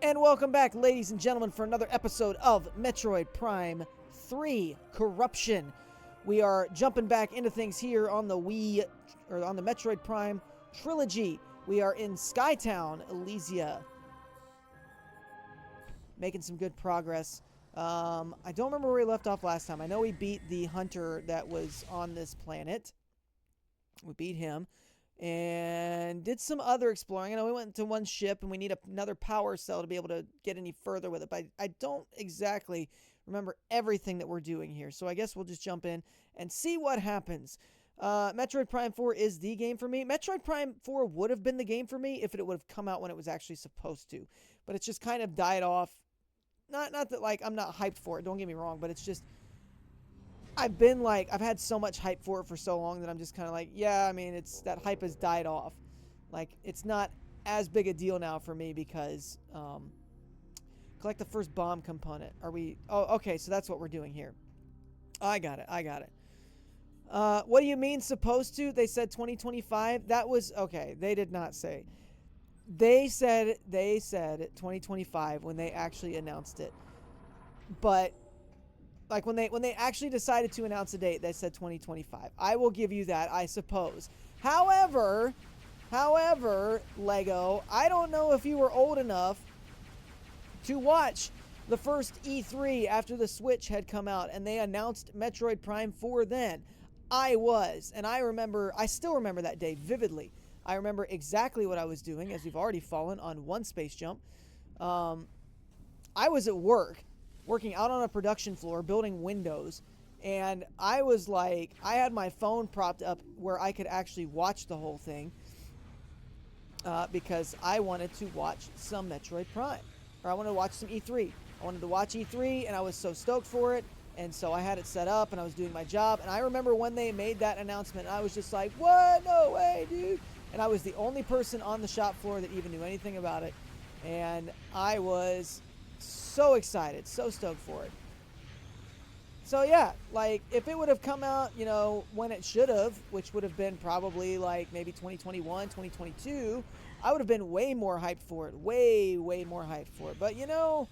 And welcome back, ladies and gentlemen, for another episode of Metroid Prime 3 Corruption. We are jumping back into things here on the on the Metroid Prime trilogy. We are in Skytown, Elysia. Making some good progress. I don't remember where we left off last time. I know we beat the hunter that was on this planet. We beat him. And did some other exploring. I know we went to one ship and we need another power cell to be able to get any further with it. But I don't exactly remember everything that we're doing here. So I guess we'll just jump in and see what happens. Metroid Prime 4 is the game for me. Metroid Prime 4 would have been the game for me if it would have come out when it was actually supposed to. But it's just kind of died off. Not that like I'm not hyped for it. Don't get me wrong. But it's just... I've had so much hype for it for so long that I'm just kind of like, yeah, I mean, that hype has died off. Like, it's not as big a deal now for me because, collect the first bomb component. Oh, okay, so that's what we're doing here. I got it. What do you mean supposed to? They said 2025. That was, okay, they did not say. They said 2025 when they actually announced it. But... like when they actually decided to announce a date, they said 2025. I will give you that, I suppose. However, Lego, I don't know if you were old enough to watch the first E3 after the Switch had come out and they announced Metroid Prime 4 then. I was, and I still remember that day vividly. I remember exactly what I was doing, as we've already fallen on one space jump. I was at working out on a production floor, building windows, and I was like, I had my phone propped up where I could actually watch the whole thing, because I wanted to watch some Metroid Prime, or I wanted to watch some E3. I wanted to watch E3, and I was so stoked for it, and so I had it set up, and I was doing my job, and I remember when they made that announcement, I was just like, what? No way, dude! And I was the only person on the shop floor that even knew anything about it, and I was... so excited, so stoked for it. So yeah, like if it would have come out, you know, when it should have, which would have been probably like maybe 2021, 2022, I would have been way more hyped for it. Way more hyped for it. But you know,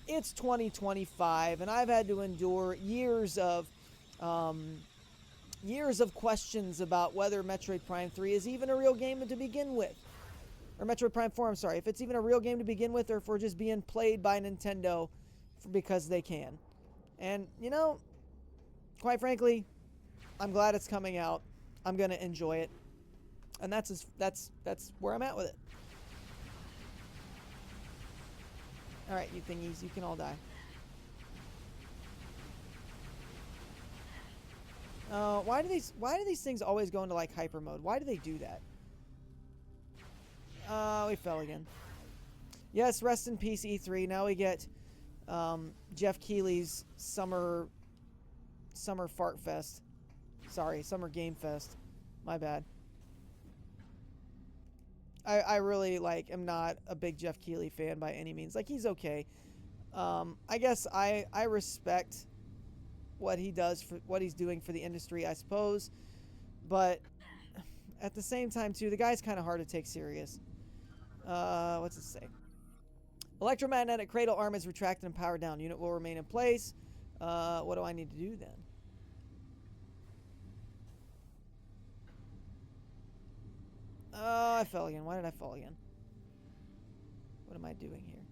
it's 2025 and I've had to endure years of questions about whether Metroid Prime 3 is even a real game to begin with. Or Metroid Prime 4, I'm sorry. If it's even a real game to begin with, or if we're just being played by Nintendo because they can. And, you know, quite frankly, I'm glad it's coming out. I'm going to enjoy it. And that's where I'm at with it. Alright, you thingies, you can all die. Why do these things always go into, like, hyper mode? Why do they do that? We fell again. Yes, rest in peace, E3. Now we get Jeff Keighley's summer fart fest. Sorry, summer game fest. My bad. I really am not a big Jeff Keighley fan by any means. Like, he's okay. I guess I respect what he does for what he's doing for the industry, I suppose. But at the same time too, the guy's kind of hard to take serious. What's it say? Electromagnetic cradle arm is retracted and powered down. Unit will remain in place. What do I need to do then? Oh, I fell again. Why did I fall again? What am I doing here?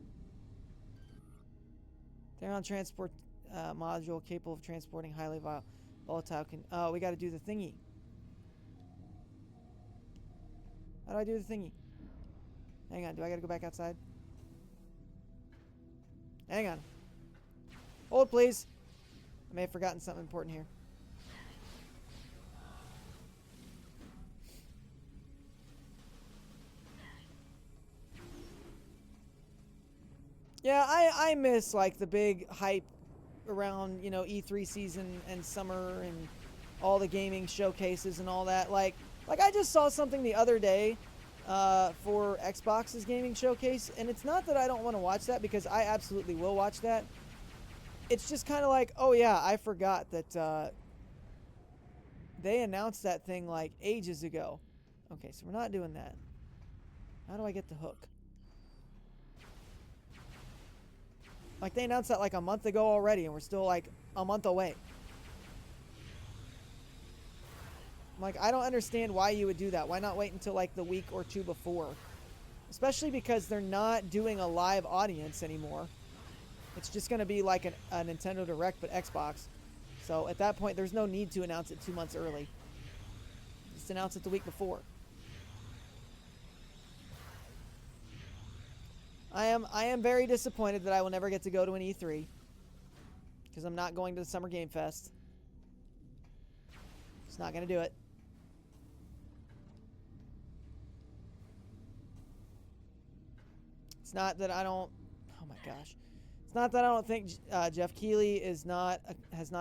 They're on transport module capable of transporting highly volatile. Oh, we got to do the thingy. How do I do the thingy? Hang on, do I gotta go back outside? Hang on. Hold, please. I may have forgotten something important here. Yeah, I miss, like, the big hype around, you know, E3 season and summer and all the gaming showcases and all that. Like I just saw something the other day for Xbox's gaming showcase, and it's not that I don't want to watch that, because I absolutely will watch that. It's just kind of like, oh yeah, I forgot that they announced that thing like ages ago. Okay, so we're not doing that. How do I get the hook? Like, they announced that like a month ago already, and we're still like a month away. Like, I don't understand why you would do that. Why not wait until like the week or two before? Especially because they're not doing a live audience anymore. It's just going to be like a Nintendo Direct, but Xbox. So at that point, there's no need to announce it 2 months early. Just announce it the week before. I am very disappointed that I will never get to go to an E3. Because I'm not going to the Summer Game Fest. Just not going to do it. It's not that I don't... Oh my gosh. It's not that I don't think Jeff Keighley has not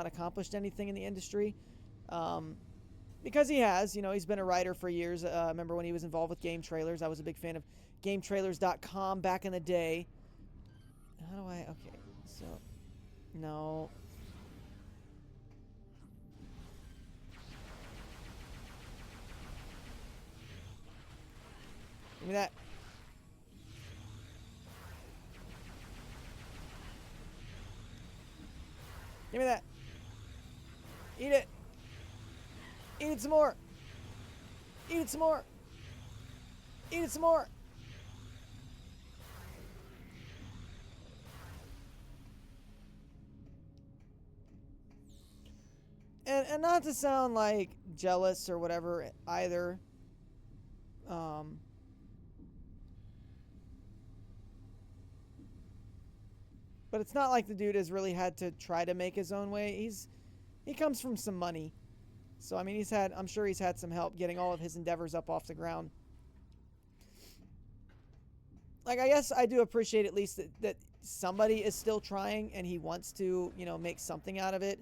accomplished anything in the industry. Because he has. You know, he's been a writer for years. I remember when he was involved with Game Trailers. I was a big fan of GameTrailers.com back in the day. How do I... Okay, so... No... Give me that. Give me that. Eat it. Eat it some more. Eat it some more. Eat it some more. And not to sound like jealous or whatever either. But it's not like the dude has really had to try to make his own way. He comes from some money. So I mean I'm sure he's had some help getting all of his endeavors up off the ground. Like, I guess I do appreciate at least that somebody is still trying and he wants to, you know, make something out of it.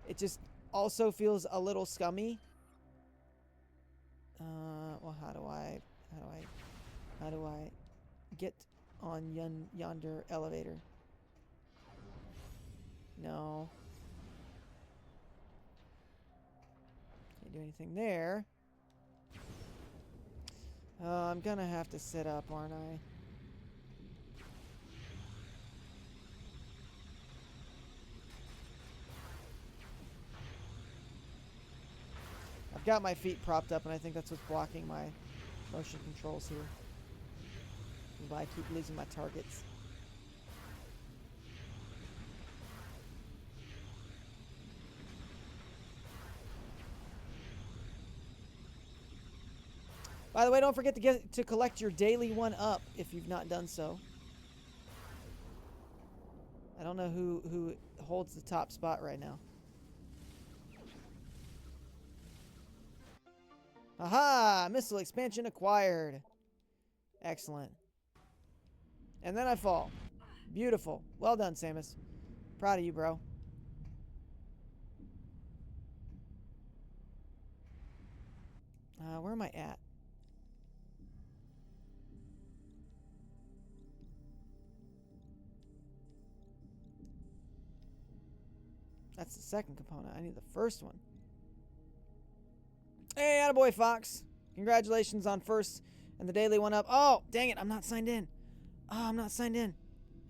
It just also feels a little scummy. Well, how do I get on yonder elevator? No. Can't do anything there. I'm gonna have to sit up, aren't I? I've got my feet propped up, and I think that's what's blocking my motion controls here. That's why I keep losing my targets. By the way, don't forget to collect your daily 1-up if you've not done so. I don't know who holds the top spot right now. Aha! Missile expansion acquired. Excellent. And then I fall. Beautiful. Well done, Samus. Proud of you, bro. Where am I at? That's the second component. I need the first one. Hey, attaboy, Fox. Congratulations on first and the daily 1-up. Oh, dang it. I'm not signed in. Oh, I'm not signed in.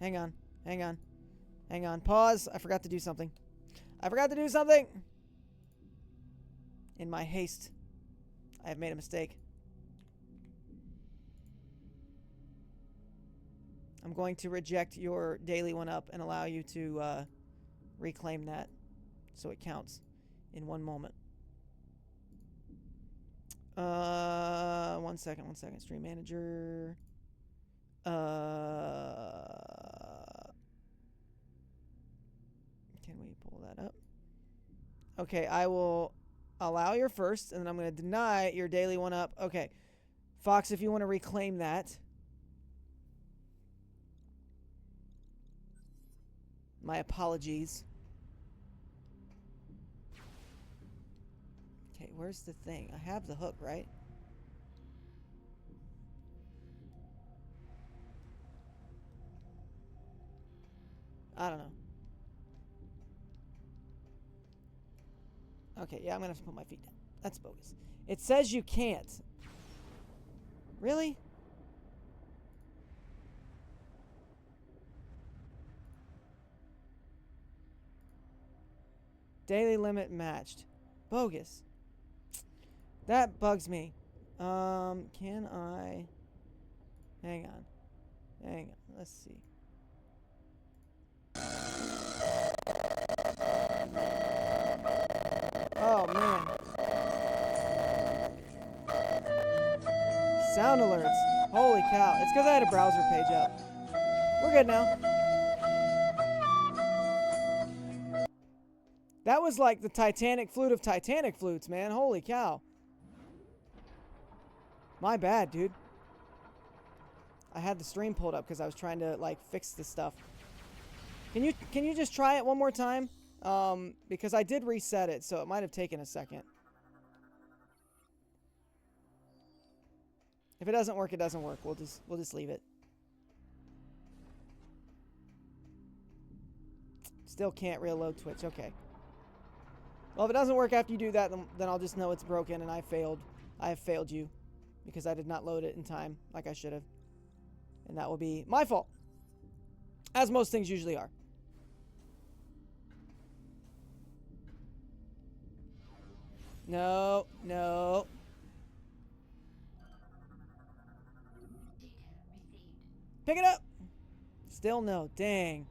Hang on. Hang on. Hang on. Pause. I forgot to do something. I forgot to do something. In my haste, I have made a mistake. I'm going to reject your daily 1-up and allow you to reclaim that so it counts in one moment. 1 second. Stream manager. Can we pull that up? Okay, I will allow your first, and then I'm going to deny your daily 1-up. Okay. Fox, if you want to reclaim that. My apologies. Okay, where's the thing? I have the hook, right? I don't know. Okay, yeah, I'm gonna have to put my feet down. That's bogus. It says you can't. Really? Daily limit matched. Bogus. That bugs me. Can I... Hang on. Hang on. Let's see. Oh, man. Sound alerts. Holy cow. It's because I had a browser page up. We're good now. That was like the Titanic flute of Titanic flutes, man. Holy cow. My bad, dude. I had the stream pulled up because I was trying to, like, fix this stuff. Can you just try it one more time? Because I did reset it, so it might have taken a second. If it doesn't work, it doesn't work. We'll just leave it. Still can't reload Twitch. Okay. Well, if it doesn't work after you do that, then I'll just know it's broken and I failed. I have failed you because I did not load it in time like I should have. And that will be my fault. As most things usually are. No, no. Pick it up. Still no. Dang.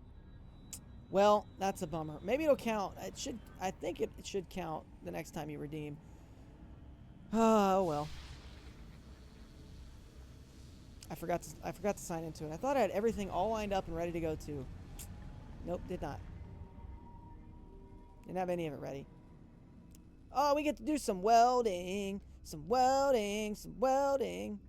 Well, that's a bummer. Maybe it'll count. It should. I think it should count the next time you redeem. Oh well. I forgot to sign into it. I thought I had everything all lined up and ready to go too. Nope, did not. Didn't have any of it ready. Oh, we get to do some welding. Some welding. Some welding.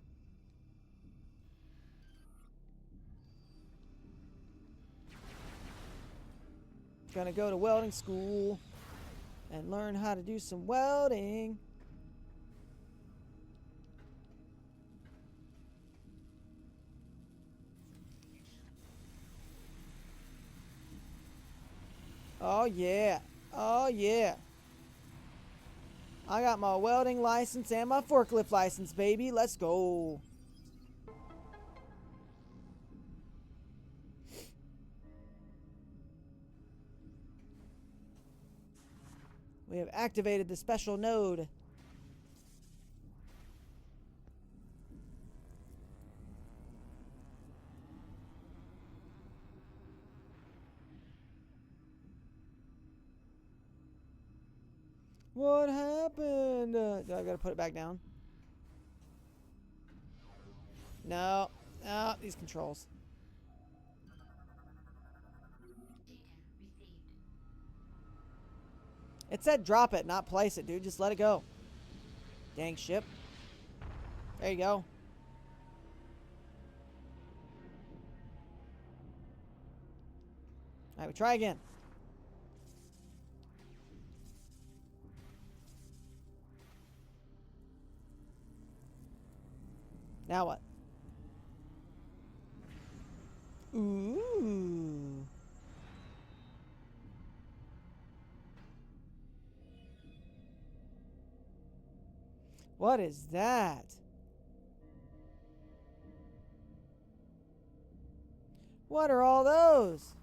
Gonna go to welding school and learn how to do some welding. Oh yeah. Oh yeah. I got my welding license and my forklift license, baby. Let's go. We have activated the special node. What happened? Do I gotta put it back down? No. No, these controls. It said drop it, not place it, dude. Just let it go. Dang ship. There you go. Alright, we try again. Now what? Ooh. What is that? What are all those?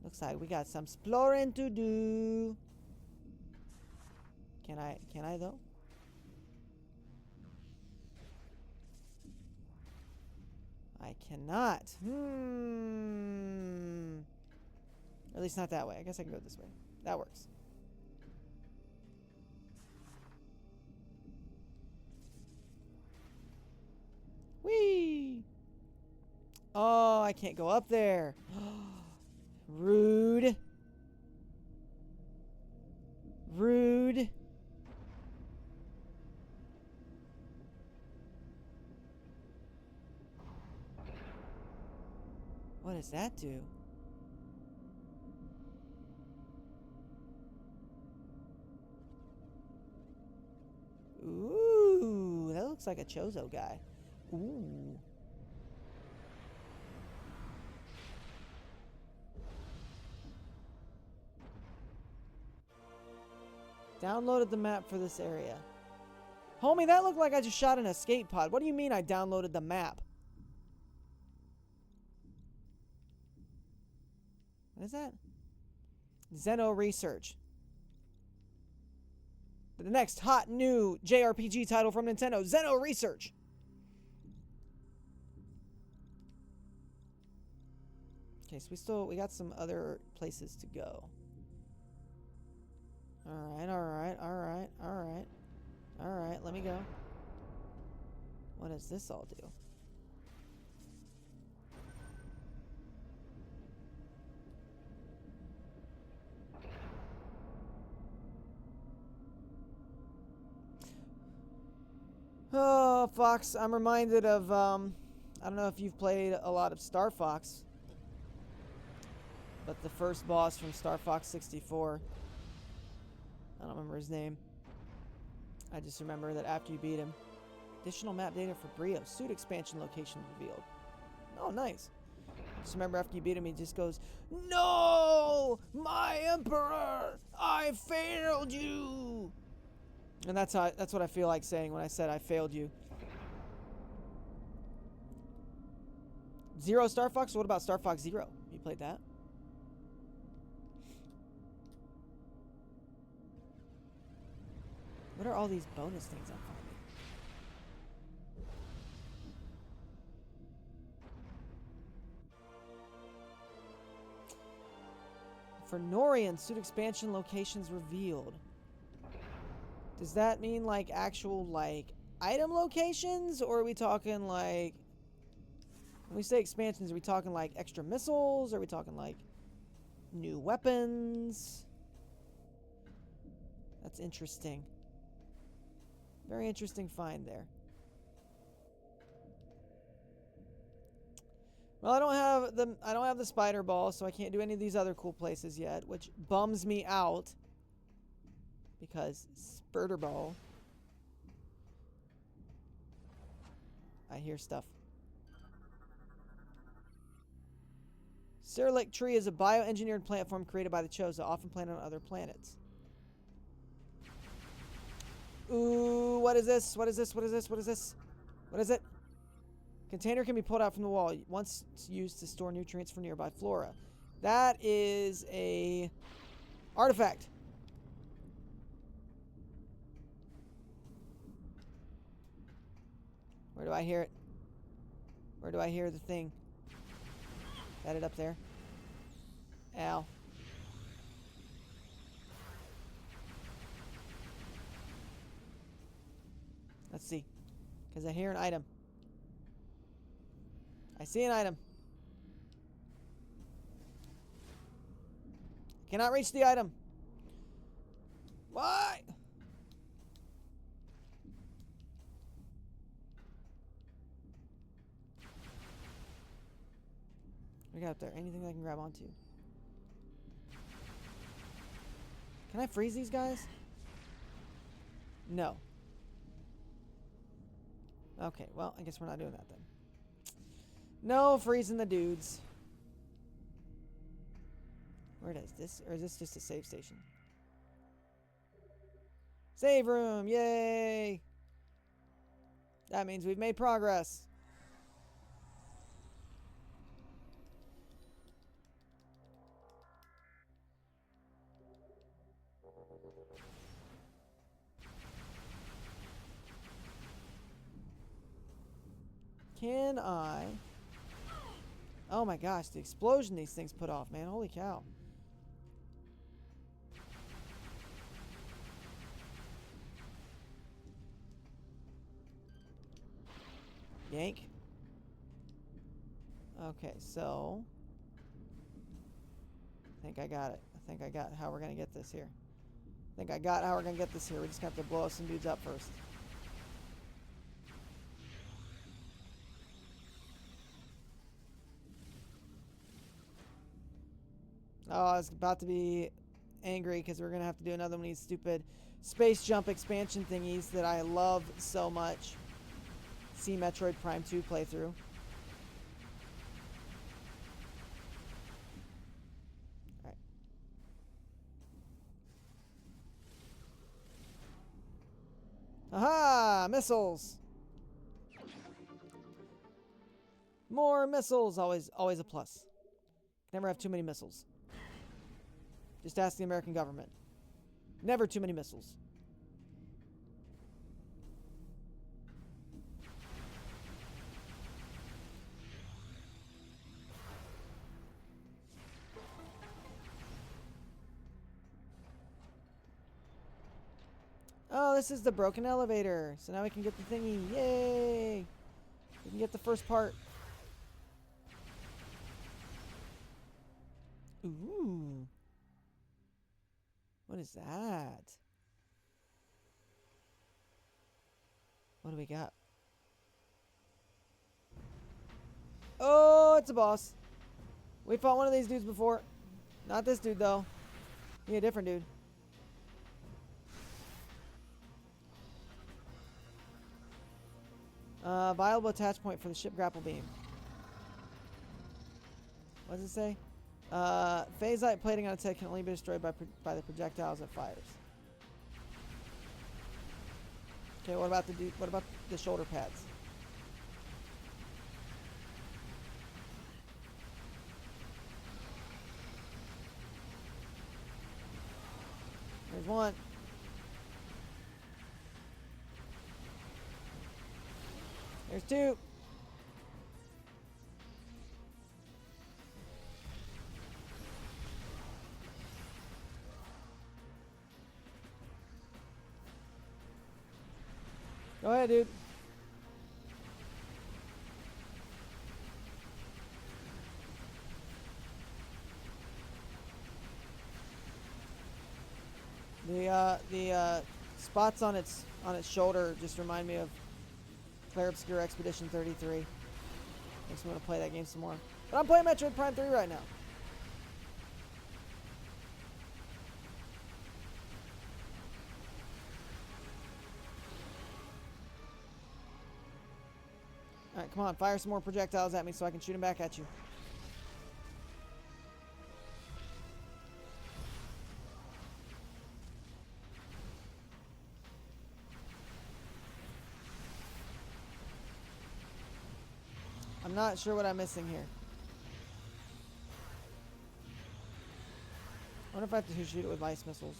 Looks like we got some exploring to do. Can I though? I cannot. At least not that way. I guess I can go this way. That works. Whee! Oh, I can't go up there. Rude. Rude. What does that do? Ooh, that looks like a Chozo guy. Ooh. Downloaded the map for this area. Homie, that looked like I just shot an escape pod. What do you mean I downloaded the map? What is that? Xeno Research. The next hot new JRPG title from Nintendo, Xeno Research. Okay, so we got some other places to go. Alright, let me go. What does this all do? Oh, Fox, I'm reminded of, I don't know if you've played a lot of Star Fox, but the first boss from Star Fox 64, I don't remember his name. I just remember that after you beat him, additional map data for Brio, suit expansion location revealed. Oh, nice. Just remember after you beat him, he just goes, "No! My Emperor! I failed you!" And that's what I feel like saying when I said I failed you. Zero Star Fox? What about Star Fox Zero? You played that? What are all these bonus things I'm finding? For Norian, suit expansion locations revealed. Does that mean like actual like item locations, or are we talking like, when we say expansions, are we talking like extra missiles? Are we talking like new weapons? That's interesting. Very interesting find there. Well, I don't have the spider ball, so I can't do any of these other cool places yet, which bums me out. Because Spurter Ball. I hear stuff. Ceralic Tree is a bioengineered plant form created by the Chozo, often planted on other planets. Ooh, what is this? What is this? What is this? What is this? What is it? Container can be pulled out from the wall. Once used to store nutrients for nearby flora. That is a artifact. Where do I hear it? Where do I hear the thing? Got it up there. Ow. Let's see. Because I hear an item. I see an item. Cannot reach the item. Why? We got up there. Anything I can grab onto? Can I freeze these guys? No. Okay, well, I guess we're not doing that then. No freezing the dudes. Where is this? Or is this just a save station? Save room! Yay! That means we've made progress. Can I... Oh my gosh, the explosion these things put off, man. Holy cow. Yank. Okay, so... I think I got it. I think I got how we're going to get this here. I think I got how we're going to get this here. We just have to blow some dudes up first. Oh, I was about to be angry because we're going to have to do another one of these stupid space jump expansion thingies that I love so much. See Metroid Prime 2 playthrough. Alright. Aha! Missiles! More missiles! Always a plus. Never have too many missiles. Just ask the American government. Never too many missiles. Oh, this is the broken elevator. So now we can get the thingy. Yay! We can get the first part. Ooh. What is that? What do we got? Oh, it's a boss. We fought one of these dudes before. Not this dude, though. He a different dude. Viable attach point for the ship grapple beam. What does it say? Phasite plating on its head can only be destroyed by the projectiles it fires. Okay, what about the shoulder pads? There's one. There's two. Go ahead, dude. The spots on its shoulder just remind me of Clair Obscure Expedition 33. Makes me want to play that game some more. But I'm playing Metroid Prime 3 right now. Alright, come on. Fire some more projectiles at me so I can shoot them back at you. I'm not sure what I'm missing here. I wonder if I have to shoot it with ice missiles.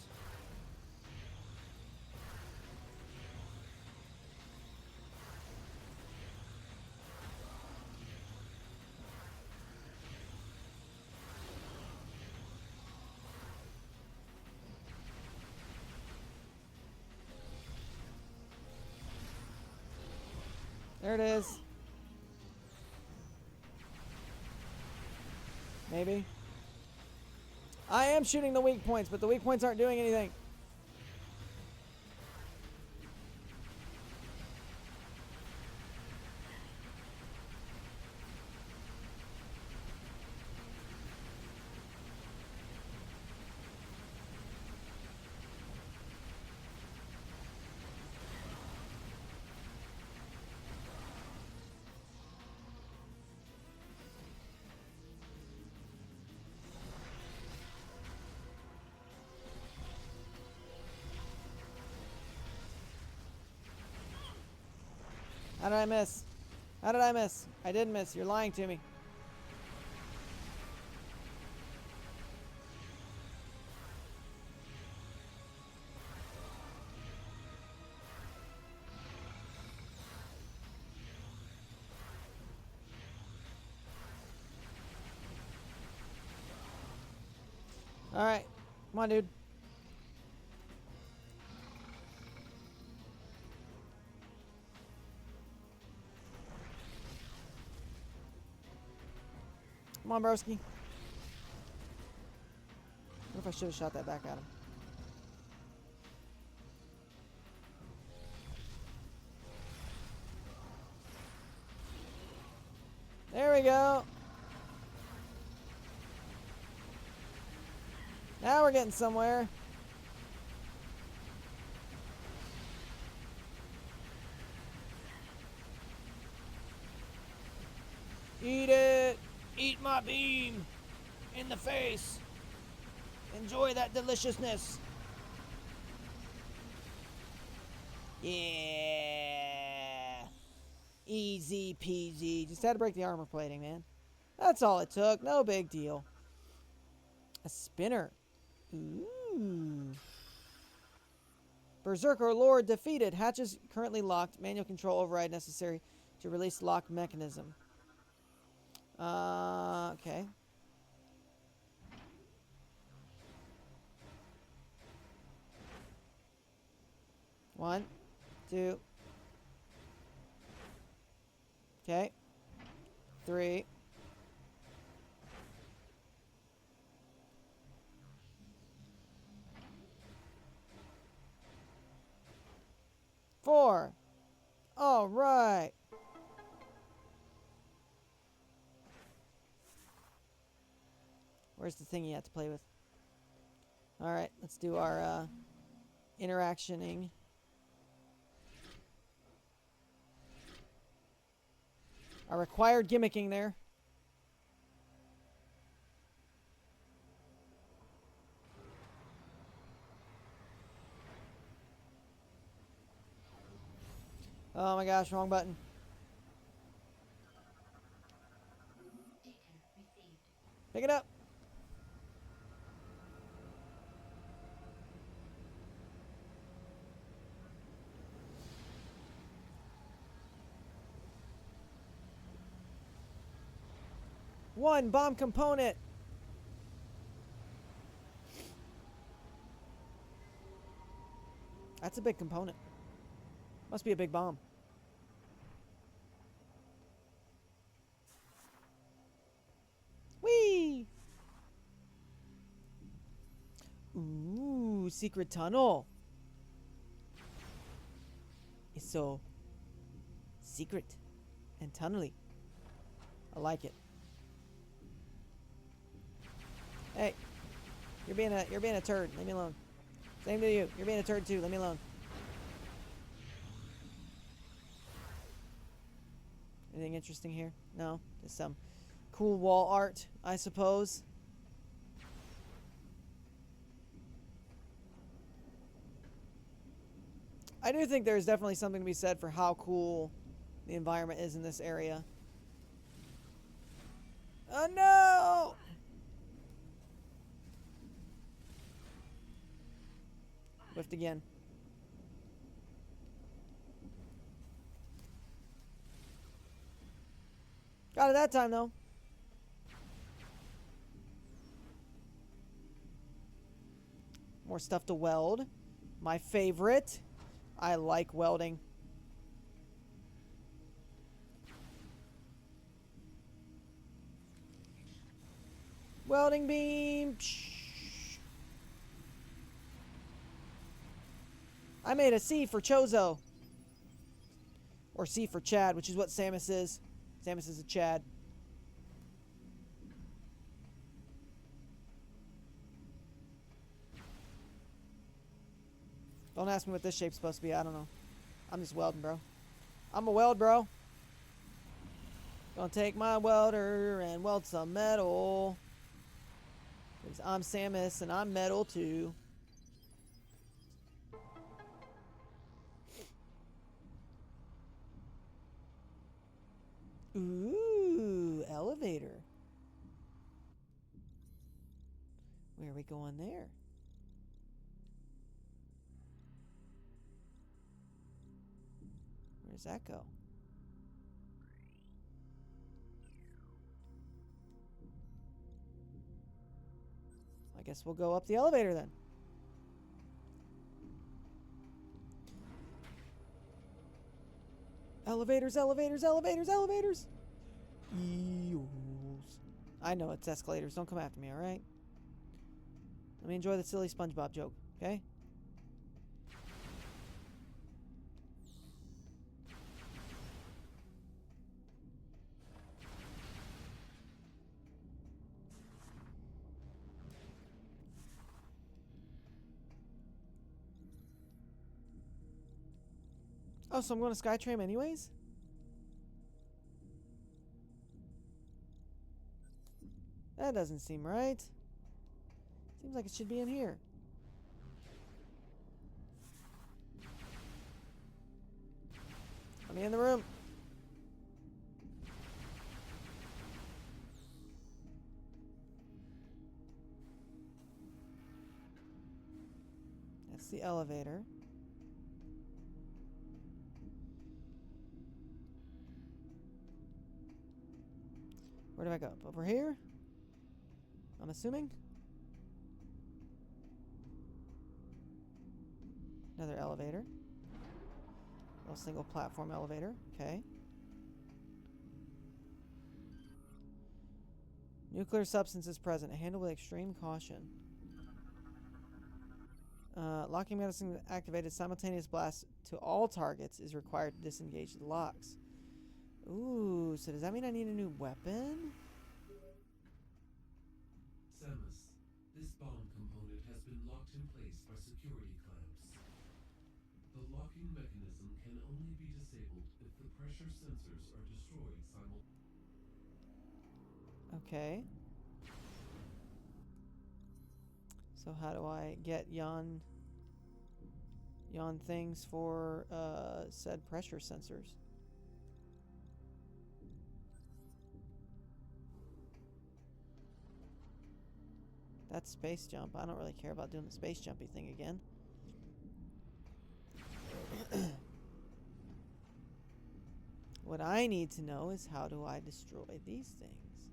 There it is. Maybe. I am shooting the weak points, but the weak points aren't doing anything. How did I miss? How did I miss? I didn't miss. You're lying to me. Alright. Come on, dude. Come on, broski. What if I should have shot that back at him? There we go. Now we're getting somewhere. Eat it. Eat my beam. In the face. Enjoy that deliciousness. Yeah. Easy peasy. Just had to break the armor plating, man. That's all it took. No big deal. A spinner. Ooh. Berserker Lord defeated. Hatches currently locked. Manual control override necessary to release lock mechanism. Okay. One, two. Okay. 3. 4. All right. Where's the thing you have to play with? All right, let's do our interactioning. Our required gimmicking there. Oh my gosh, wrong button. Pick it up. One bomb component. That's a big component. Must be a big bomb. Whee! Ooh, secret tunnel. It's so secret and tunnely. I like it. Hey, you're being a turd. Leave me alone. Same to you. You're being a turd too. Leave me alone. Anything interesting here? No, just some cool wall art, I suppose. I do think there's definitely something to be said for how cool the environment is in this area. Oh no! Whiffed again. Got it that time though. More stuff to weld. My favorite. I like welding. Welding beam. Psh. I made a C for Chozo. Or C for Chad, which is what Samus is. Samus is a Chad. Don't ask me what this shape's supposed to be. I don't know. I'm just welding, bro. I'm a weld, bro. Gonna take my welder and weld some metal. Because I'm Samus and I'm metal too. Ooh, elevator. Where are we going there? Where does that go? I guess we'll go up the elevator then. Elevators, elevators, elevators, elevators. Eels. I know it's escalators. Don't come after me, alright? Let me enjoy the silly SpongeBob joke, okay? Oh, so I'm going to Skytram anyways? That doesn't seem right. Seems like it should be in here. Let me in the room. the elevator. Where do I go? Up over here? I'm assuming? Another elevator. A single platform elevator. Okay. Nuclear substances present. Handle with extreme caution. Locking medicine activated. Simultaneous blast to all targets is required to disengage the locks. Ooh, so does that mean I need a new weapon? Samus, this bomb component has been locked in place by security clamps. The locking mechanism can only be disabled if the pressure sensors are destroyed simultaneously. Okay. So how do I get yon things for said pressure sensors? That's space jump. I don't really care about doing the space jumpy thing again. What I need to know is how do I destroy these things?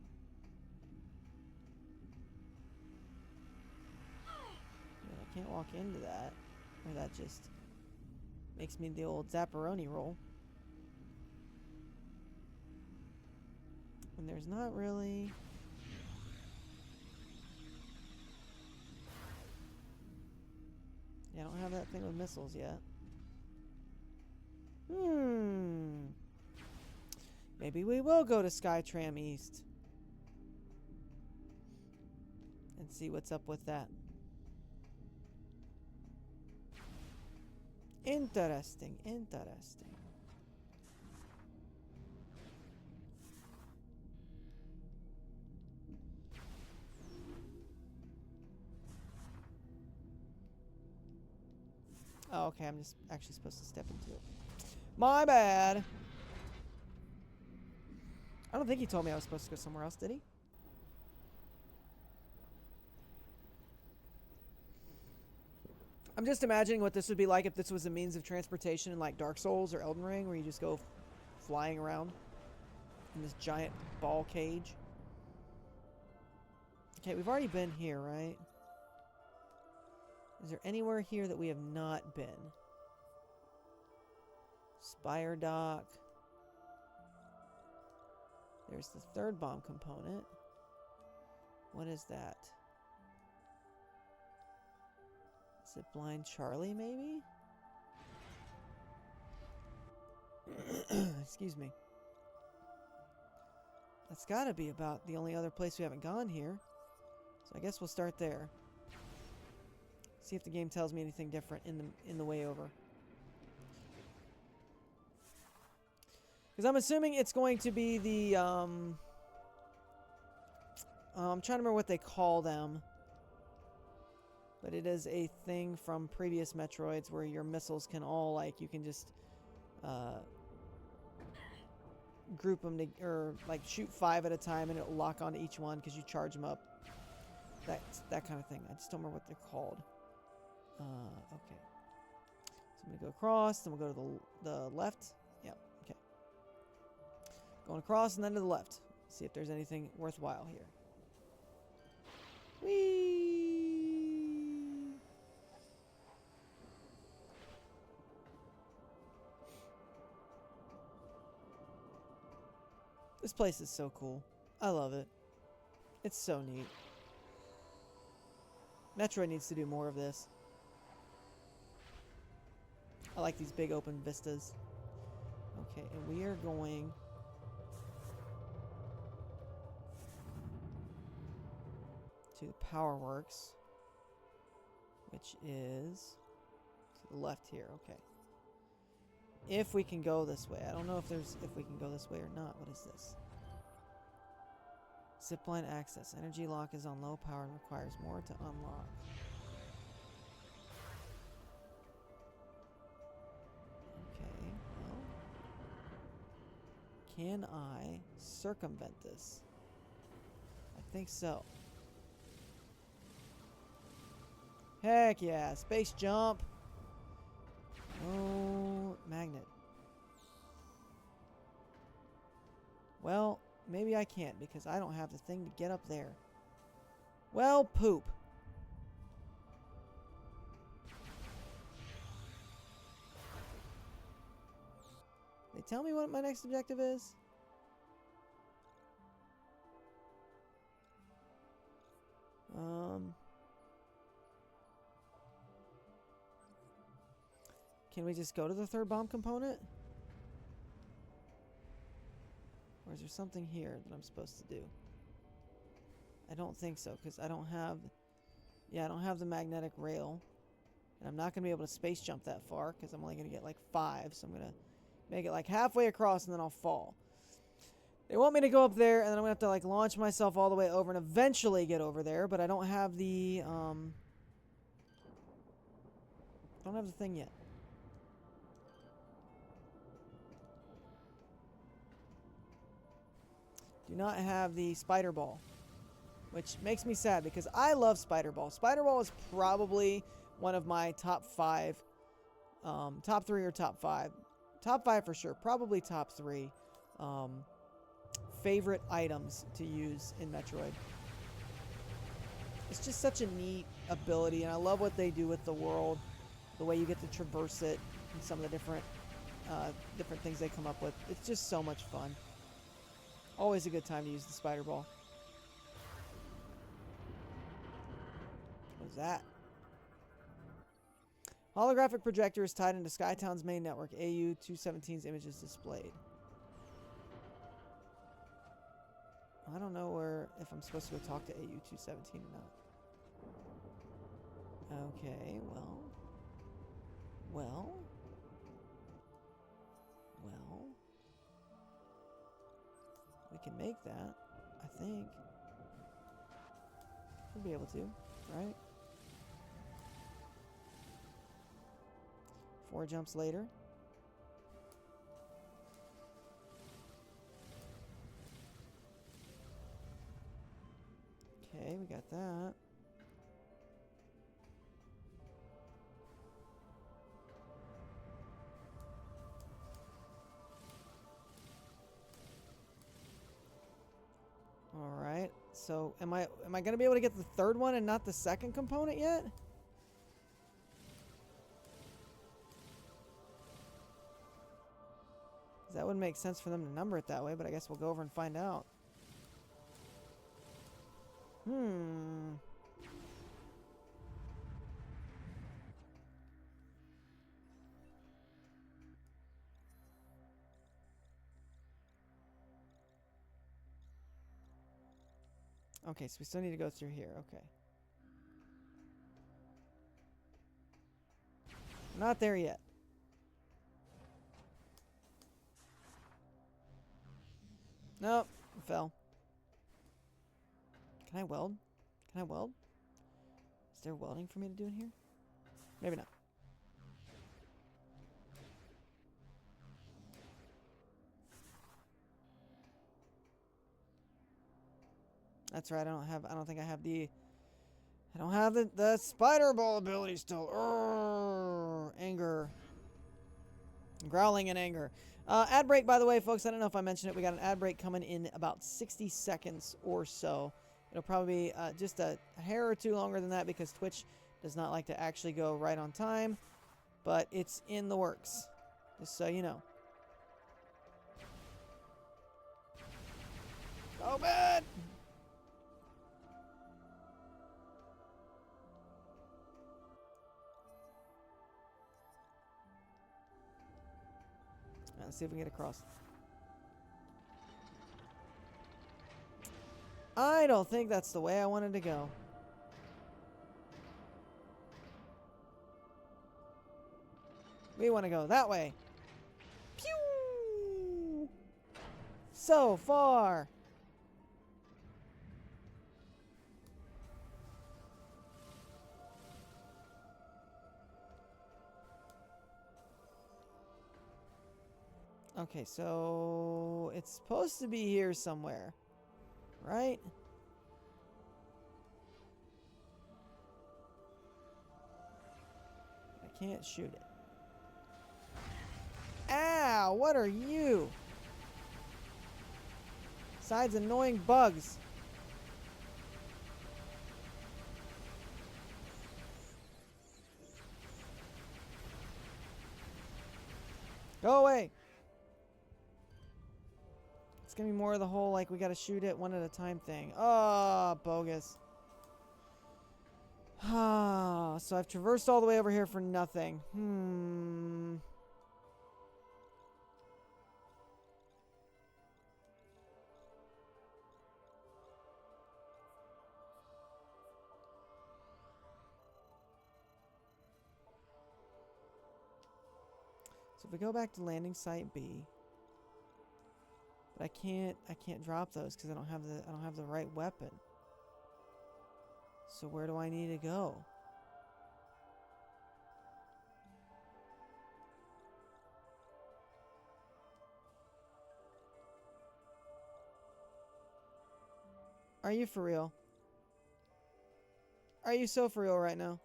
Yeah, I can't walk into that. Or that just makes me the old Zapparoni roll. And there's not really... Yeah, I don't have that thing with missiles yet. Maybe we will go to Skytram East. And see what's up with that. Interesting, interesting. Oh, okay, I'm just actually supposed to step into it. My bad. I don't think he told me I was supposed to go somewhere else, did he? I'm just imagining what this would be like if this was a means of transportation in like Dark Souls or Elden Ring, where you just go flying around in this giant ball cage. Okay, we've already been here, right? Is there anywhere here that we have not been? Spire Dock. There's the third bomb component. What is that? Is it Blind Charlie, maybe? Excuse me. That's gotta be about the only other place we haven't gone here. So I guess we'll start there. See if the game tells me anything different in the way over. Because I'm assuming it's going to be the I'm trying to remember what they call them. But it is a thing from previous Metroids where your missiles can all, like, you can just group them to, or like shoot 5 at a time and it'll lock onto each one because you charge them up. That kind of thing. I just don't remember what they're called. Okay. So I'm going to go across, then we'll go to the left. Yep, okay. Going across and then to the left. See if there's anything worthwhile here. Whee! This place is so cool. I love it. It's so neat. Metroid needs to do more of this. I like these big open vistas. Okay, and we are going... to the Power Works, which is to the left here. Okay. If we can go this way. I don't know if we can go this way or not. What is this? Zipline access. Energy lock is on low power and requires more to unlock. Okay, well. Can I circumvent this? I think so. Heck yeah. Space jump. Oh, magnet. Well, maybe I can't because I don't have the thing to get up there. Well, poop. They tell me what my next objective is? Can we just go to the third bomb component? Or is there something here that I'm supposed to do? I don't think so, because I don't have... Yeah, I don't have the magnetic rail. And I'm not going to be able to space jump that far, because I'm only going to get like 5. So I'm going to make it like halfway across, and then I'll fall. They want me to go up there, and then I'm going to have to like launch myself all the way over and eventually get over there, but I don't have the... don't have the thing yet. Do not have the spider ball, which makes me sad because I love spider ball. Spider ball is probably one of my top 5, top 3 or top 5, top 5 for sure, probably top 3 favorite items to use in Metroid. It's just such a neat ability, and I love what they do with the world, the way you get to traverse it, and some of the different things they come up with. It's just so much fun. Always a good time to use the spider ball. What is that? Holographic projector is tied into Skytown's main network. AU-217's image is displayed. I don't know if I'm supposed to go talk to AU-217 or not. Okay, well. We can make that, I think. We'll be able to, right? 4 jumps later. Okay, we got that. All right. So, am I going to be able to get the third one and not the second component yet? That wouldn't make sense for them to number it that way, but I guess we'll go over and find out. Okay, so we still need to go through here. Okay. Not there yet. Nope, fell. Can I weld? Can I weld? Is there welding for me to do in here? Maybe not. That's right. I don't think I have the spider ball ability still. Urgh, anger. Growling in anger. Ad break, by the way, folks. I don't know if I mentioned it. We got an ad break coming in about 60 seconds or so. It'll probably be just a hair or two longer than that because Twitch does not like to actually go right on time. But it's in the works. Just so you know. Oh, bad! Let's see if we can get across. I don't think that's the way I wanted to go. We want to go that way. Pew! So far. Okay, so it's supposed to be here somewhere, right? can't shoot it. Ow! What are you? Besides annoying bugs. Go away! It's gonna be more of the whole, like, we gotta shoot it one at a time thing. Oh, bogus. Ah, so I've traversed all the way over here for nothing. So if we go back to landing site B, but I can't drop those because I don't have the right weapon. So where do I need to go? Are you for real? Are you so for real right now?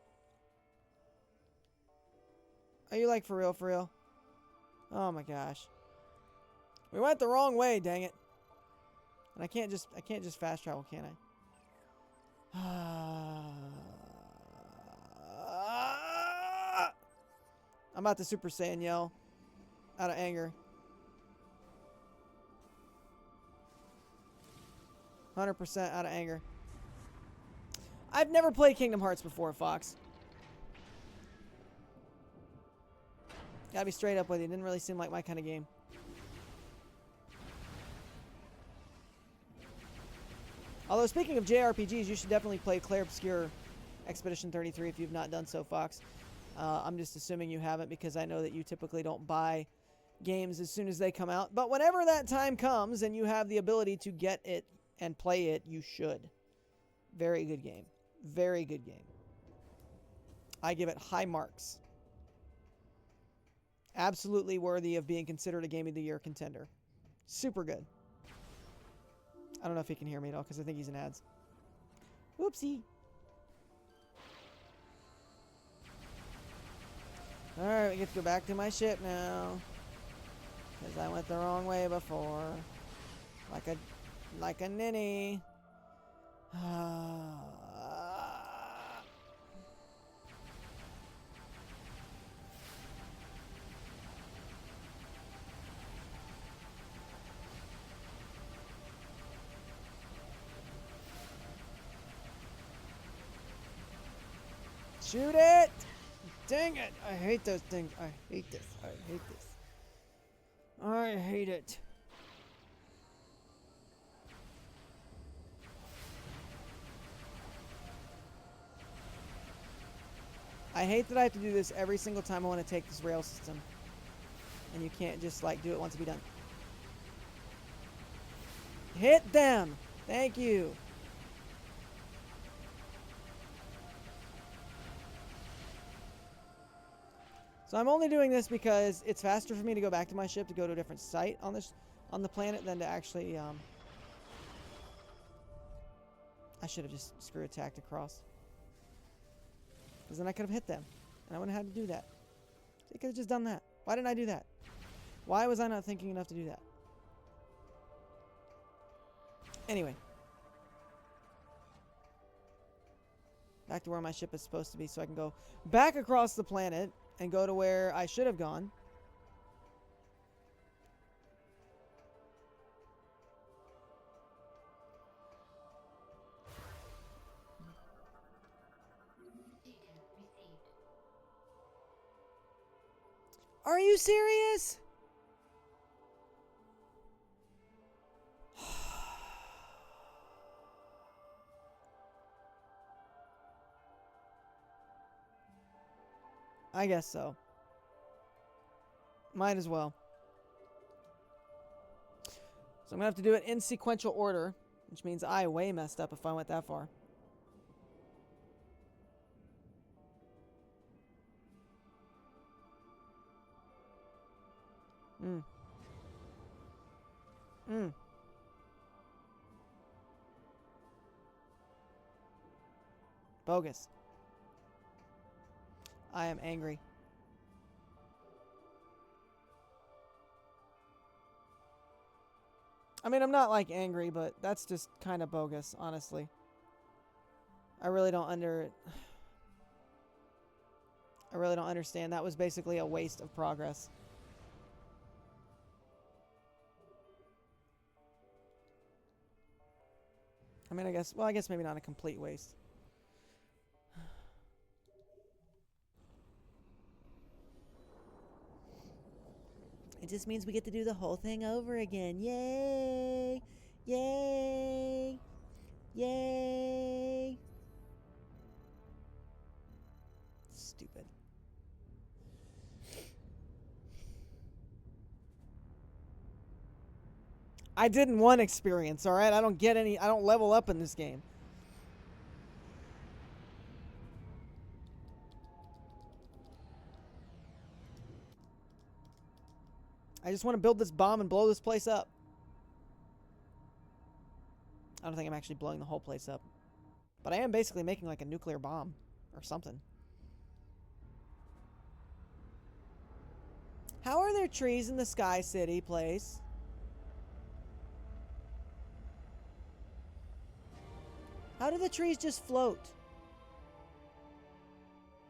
Are you like for real, for real? Oh my gosh. We went the wrong way, dang it. And I can't just fast travel, can I? I'm about to Super Saiyan yell out of anger. 100% out of anger. I've never played Kingdom Hearts before, Fox. Gotta be straight up with you. It didn't really seem like my kind of game. Although, speaking of JRPGs, you should definitely play Clair Obscur Expedition 33 if you've not done so, Fox. I'm just assuming you haven't because I know that you typically don't buy games as soon as they come out. But whenever that time comes and you have the ability to get it and play it, you should. Very good game. Very good game. I give it high marks. Absolutely worthy of being considered a Game of the Year contender. Super good. I don't know if he can hear me at all because I think he's in ads. Whoopsie. Alright, we get to go back to my ship now. Because I went the wrong way before. Like a ninny. Shoot it! Dang it! I hate those things. I hate this. I hate this. I hate it. I hate that I have to do this every single time I want to take this rail system. And you can't just, like, do it once and be done. Hit them! Thank you. So I'm only doing this because it's faster for me to go back to my ship to go to a different site on the planet than to actually I should have just screw attacked across. Because then I could have hit them. And I wouldn't have had to do that. They could have just done that. Why didn't I do that? Why was I not thinking enough to do that? Anyway. Back to where my ship is supposed to be so I can go back across the planet and go to where I should have gone. Are you serious? I guess so. Might as well. So I'm going to have to do it in sequential order, which means I way messed up if I went that far. Bogus. I am angry. I mean, I'm not like angry, but that's just kind of bogus, honestly. I really don't understand. That was basically a waste of progress. I mean, I guess maybe not a complete waste. It just means we get to do the whole thing over again. Yay! Yay! Yay! Stupid. I didn't want experience, alright? I don't level up in this game. I just want to build this bomb and blow this place up. I don't think I'm actually blowing the whole place up. But I am basically making like a nuclear bomb or something. How are there trees in the Sky City place? How do the trees just float?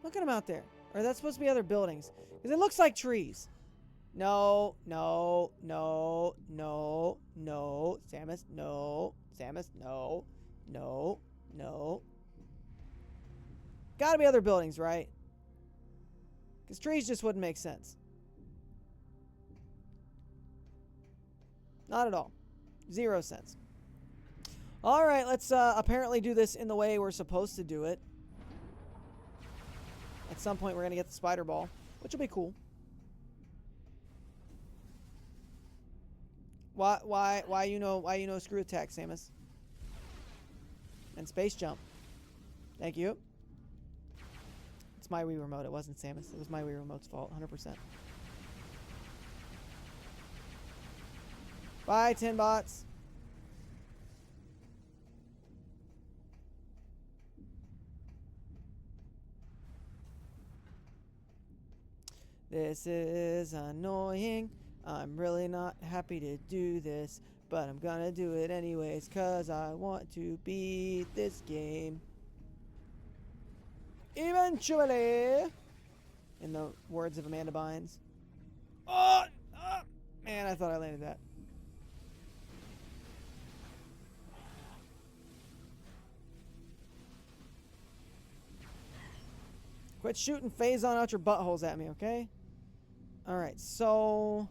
Look at them out there. Or that's supposed to be other buildings. Because it looks like trees. No, no, no, no, no. Samus, no. Samus, no. No, no. Gotta be other buildings, right? Because trees just wouldn't make sense. Not at all. 0 sense. Alright, let's apparently do this in the way we're supposed to do it. At some point we're going to get the spider ball, which will be cool. Why you know screw attack, Samus? And space jump. Thank you. It's my Wii Remote. It wasn't Samus. It was my Wii Remote's fault, 100%. Bye, 10 bots. This is annoying. I'm really not happy to do this, but I'm gonna do it anyways, cause I want to beat this game. Eventually! In the words of Amanda Bynes. Oh! Man, I thought I landed that. Quit shooting phazon out your buttholes at me, okay? Alright, so...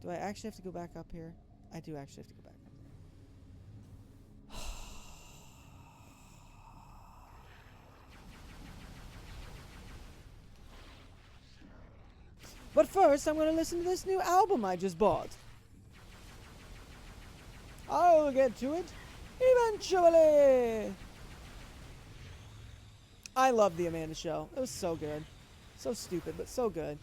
Do I actually have to go back up here? I do actually have to go back up there. But first, I'm going to listen to this new album I just bought. I'll get to it eventually. I love the Amanda Show. It was so good. So stupid, but so good.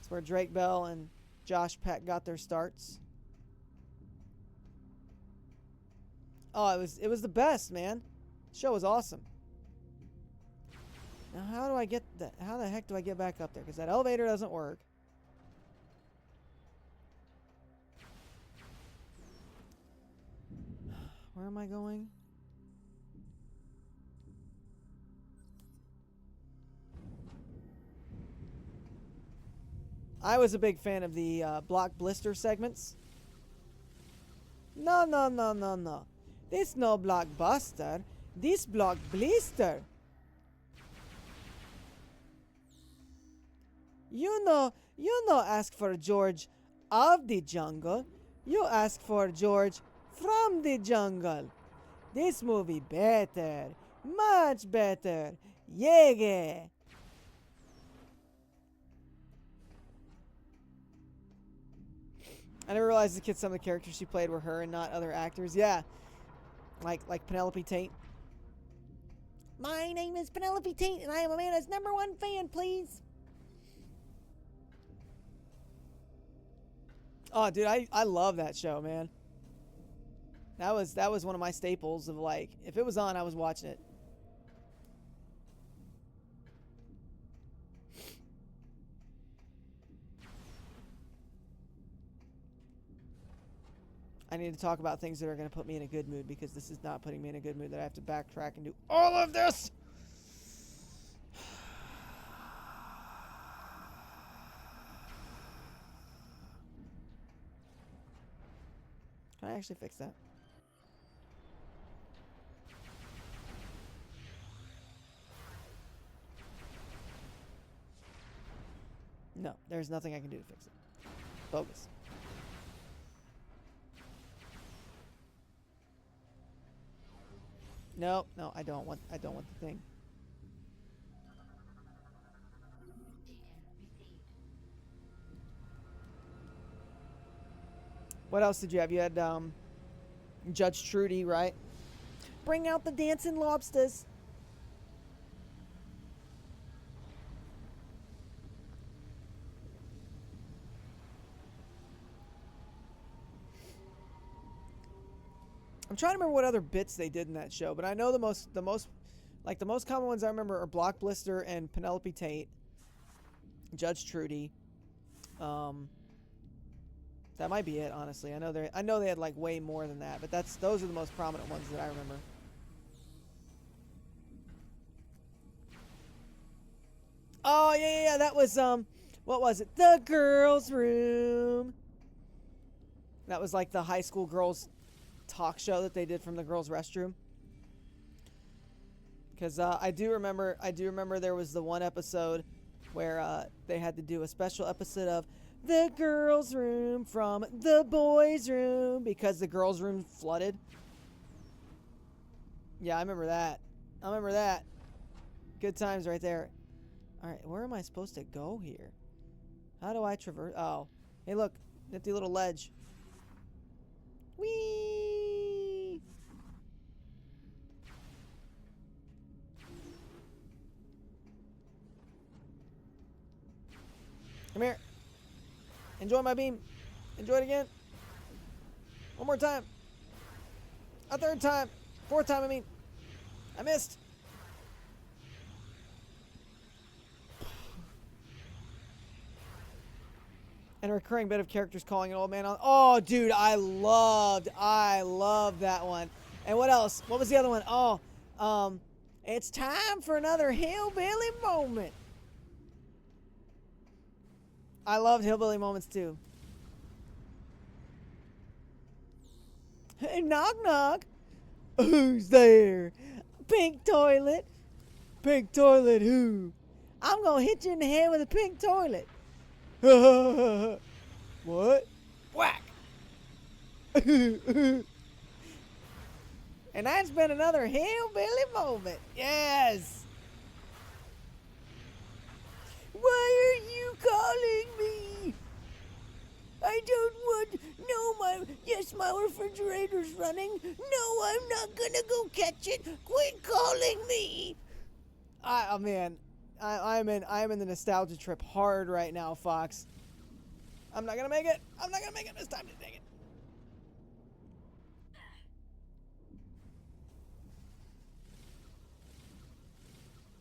It's where Drake Bell and Josh Peck got their starts. Oh, it was the best, man. The show was awesome. Now, how the heck do I get back up there? Because that elevator doesn't work. Where am I going? I was a big fan of the block blister segments. No, no, no, no, no. This no blockbuster. This block blister. You know, ask for George of the jungle. You ask for George from the jungle. This movie better. Much better. Yeah. I never realized some of the characters she played were her and not other actors. Yeah. Like Penelope Tate. My name is Penelope Tate and I am Amanda's #1 fan, please. Oh, dude, I love that show, man. That was one of my staples of like, if it was on, I was watching it. I need to talk about things that are going to put me in a good mood, because this is not putting me in a good mood that I have to backtrack and do all of this. Can I actually fix that? No, there's nothing I can do to fix it. Bogus. No, no, I don't want the thing. What else did you have? You had Judge Trudy, right? Bring out the dancing lobsters. I'm trying to remember what other bits they did in that show, but I know the most common ones I remember are Block Blister and Penelope Tate, Judge Trudy. That might be it, honestly. I know they had like way more than that, but those are the most prominent ones that I remember. Oh yeah, that was what was it? The girls' room. That was like the high school girls talk show that they did from the girls' restroom. Because I do remember there was the one episode where they had to do a special episode of the girls' room from the boys' room because the girls' room flooded. Yeah, I remember that. Good times right there. Alright, where am I supposed to go here? How do I traverse? Oh. Hey, look. Nifty little ledge. Whee! Come here. Enjoy my beam. Enjoy it again. One more time. A third time. Fourth time, I mean. I missed. And a recurring bit of characters calling an old man on. Oh, dude, I loved that one. And what else? What was the other one? Oh, it's time for another hillbilly moment. I loved hillbilly moments too. Hey, knock knock. Who's there? Pink toilet. Pink toilet who? I'm gonna hit you in the head with a pink toilet. What? Whack. And that's been another hillbilly moment. Yes. Why are you calling me? I don't want. No, my refrigerator's running. No, I'm not gonna go catch it. Quit calling me. Oh man, I'm in the nostalgia trip hard right now, Fox. I'm not gonna make it. I'm not gonna make it this time. Dang it.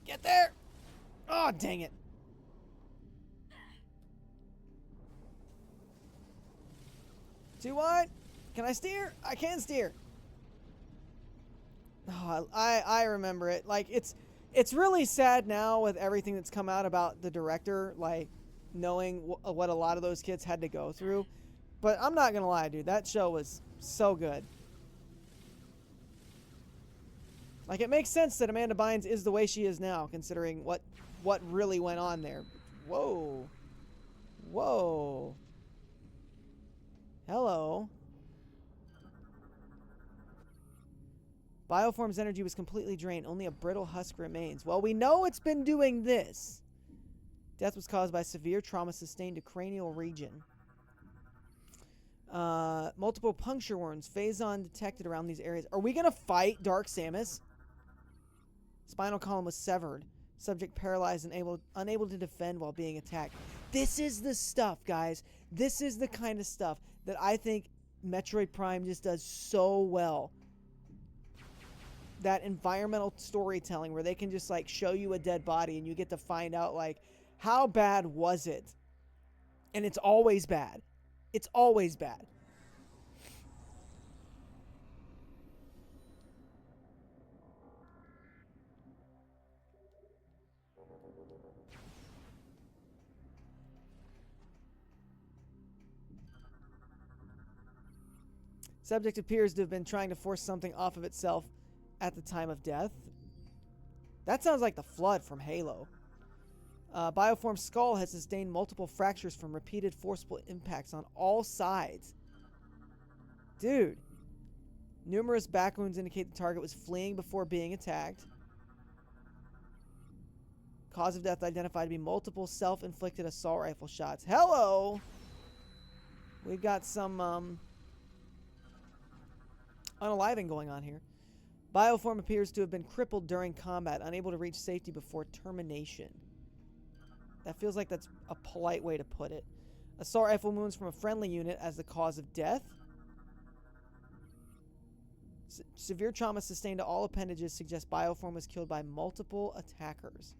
Get there. Oh, dang it. Too wide? Can I steer? I can steer. Oh, I remember it. Like, it's really sad now with everything that's come out about the director, like, knowing what a lot of those kids had to go through. But I'm not gonna lie, dude. That show was so good. Like, it makes sense that Amanda Bynes is the way she is now, considering what really went on there. Whoa. Whoa. Hello. Bioform's energy was completely drained. Only a brittle husk remains. Well, we know it's been doing this. Death was caused by severe trauma sustained to cranial region. Multiple puncture wounds. Phazon detected around these areas. Are we going to fight Dark Samus? Spinal column was severed. Subject paralyzed and unable to defend while being attacked. This is the stuff, guys. This is the kind of stuff that I think Metroid Prime just does so well. That environmental storytelling where they can just like show you a dead body and you get to find out like how bad was it? And it's always bad. It's always bad. Subject appears to have been trying to force something off of itself at the time of death. That sounds like the Flood from Halo. Bioform's skull has sustained multiple fractures from repeated forceful impacts on all sides. Dude. Numerous back wounds indicate the target was fleeing before being attacked. Cause of death identified to be multiple self-inflicted assault rifle shots. Hello! We've got some, unaliving going on here. Bioform appears to have been crippled during combat, unable to reach safety before termination. That feels like that's a polite way to put it. Assault rifle wounds from a friendly unit as the cause of death. Severe trauma sustained to all appendages suggests Bioform was killed by multiple attackers.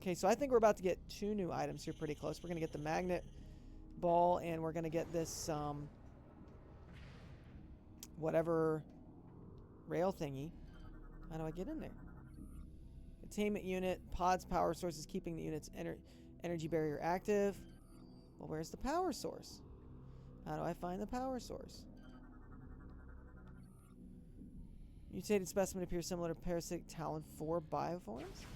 Okay, so I think we're about to get 2 new items here pretty close. We're going to get the magnet ball, and we're going to get this, whatever rail thingy. How do I get in there? Containment unit, pods power source is keeping the unit's energy barrier active. Well, where's the power source? How do I find the power source? Mutated specimen appears similar to parasitic Talon 4 bioforms.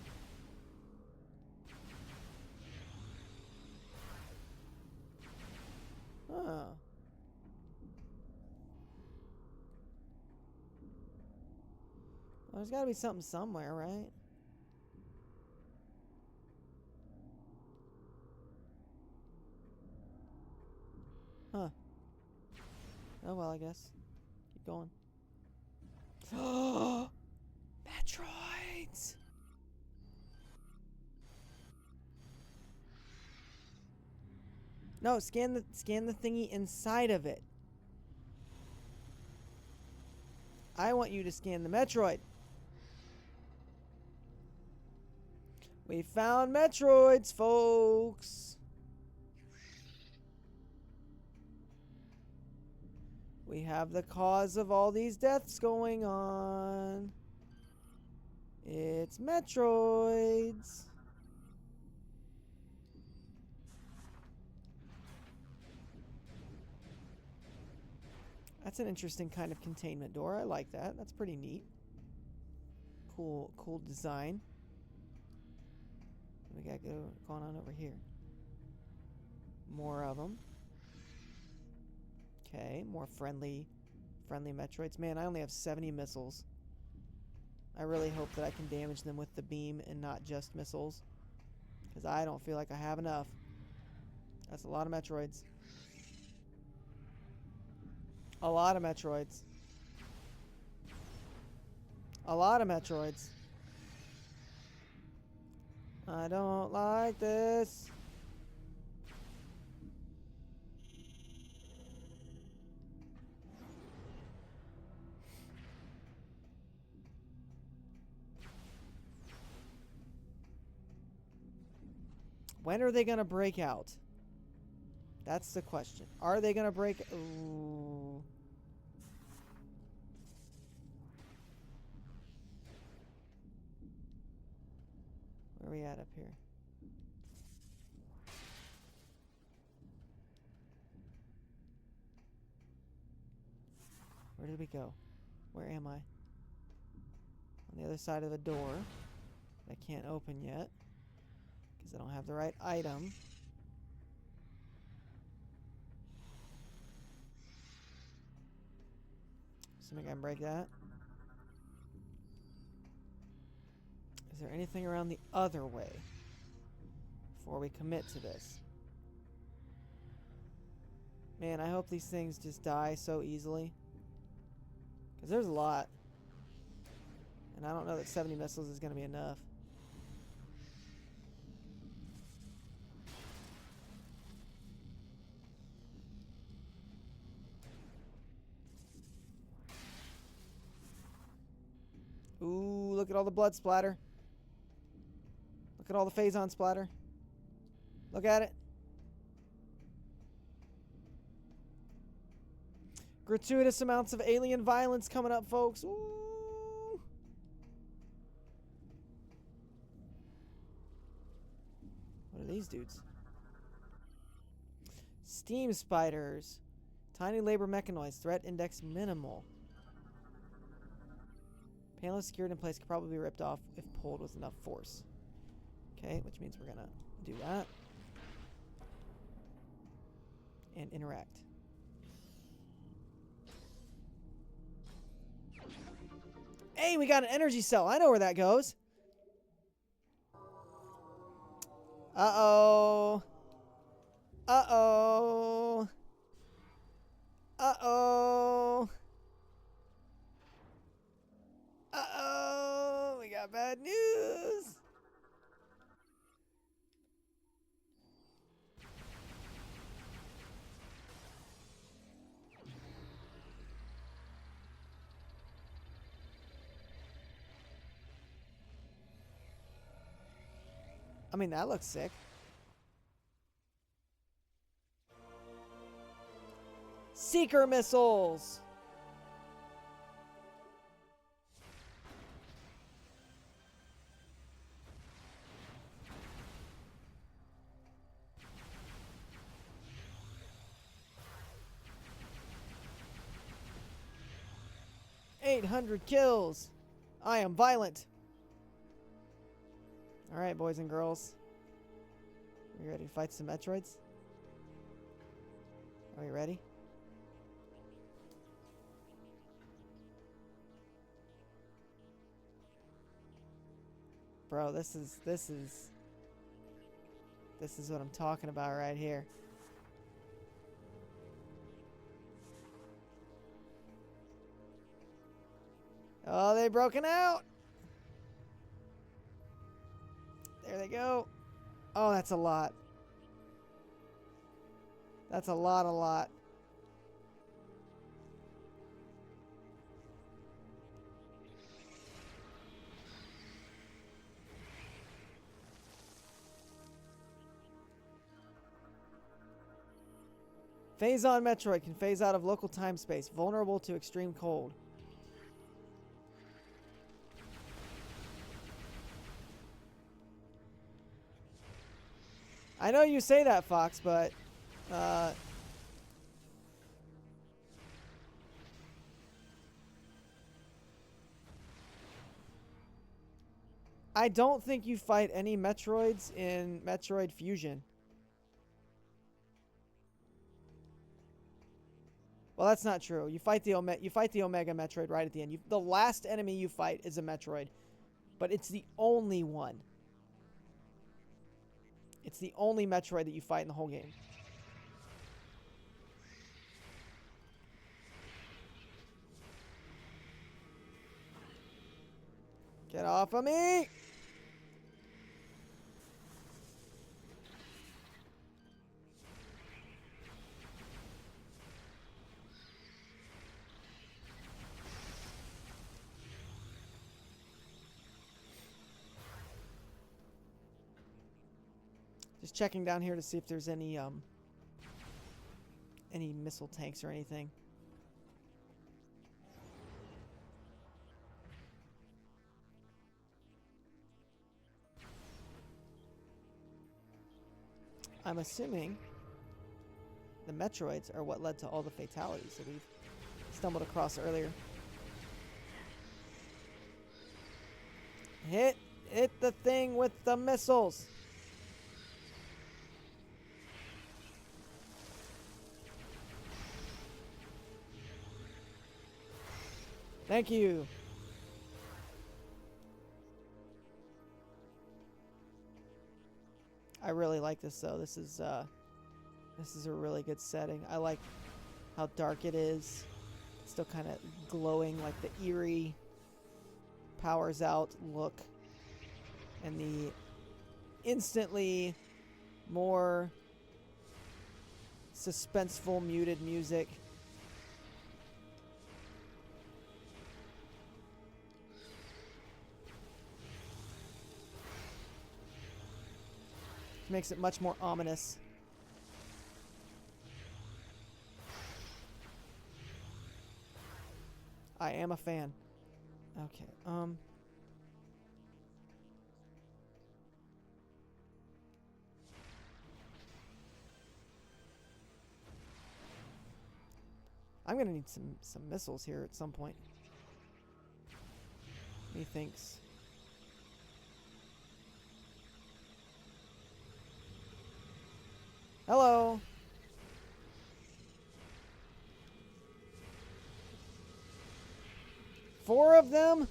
Oh. Well, there's got to be something somewhere, right? Huh. Oh, well, I guess. Keep going. Metroids! No, scan the thingy inside of it. I want you to scan the Metroid. We found Metroids, folks. We have the cause of all these deaths going on. It's Metroids. That's an interesting kind of containment door. I like that. That's pretty neat. Cool design. What do we got going on over here? More of them. Okay, more friendly Metroids. Man, I only have 70 missiles. I really hope that I can damage them with the beam and not just missiles, because I don't feel like I have enough. That's a lot of Metroids. A lot of Metroids. A lot of Metroids. I don't like this. When are they going to break out? That's the question. Are they going to break? Ooh. Where are we at up here? Where did we go? Where am I? On the other side of the door. I can't open yet, because I don't have the right item. Assuming I can break that. Is there anything around the other way before we commit to this? Man, I hope these things just die so easily, because there's a lot. And I don't know that 70 missiles is going to be enough. Ooh, look at all the blood splatter. Look at all the phazon splatter. Look at it. Gratuitous amounts of alien violence coming up, folks. Ooh. these dudes? Steam spiders. Tiny labor mechanoids. Threat index minimal. Panel secured in place could probably be ripped off if pulled with enough force. Okay, which means we're gonna do that. And interact. Hey, we got an energy cell. I know where that goes. Uh-oh. Uh-oh. Uh-oh. Uh-oh. We got bad news. I mean, that looks sick. Seeker missiles. $800 kills. I am violent. All right, boys and girls. Are we ready to fight some Metroids? Are we ready? Bro, this is what I'm talking about right here. Oh, they broken out. There they go. Oh, that's a lot. That's a lot. Phase-on Metroid can phase out of local time space, vulnerable to extreme cold. I know you say that, Fox, but I don't think you fight any Metroids in Metroid Fusion. Well, that's not true. You fight the Omega Metroid right at the end. The last enemy you fight is a Metroid, but it's the only one. It's the only Metroid that you fight in the whole game. Get off of me! Just checking down here to see if there's any missile tanks or anything. I'm assuming the Metroids are what led to all the fatalities that we've stumbled across earlier. Hit the thing with the missiles. Thank you. I really like this though. This is a really good setting. I like how dark it is. It's still kind of glowing, like the eerie powers out look, and the instantly more suspenseful muted music. Makes it much more ominous. I am a fan. Okay, I'm gonna need some missiles here at some point. Methinks. Hello. Four of them?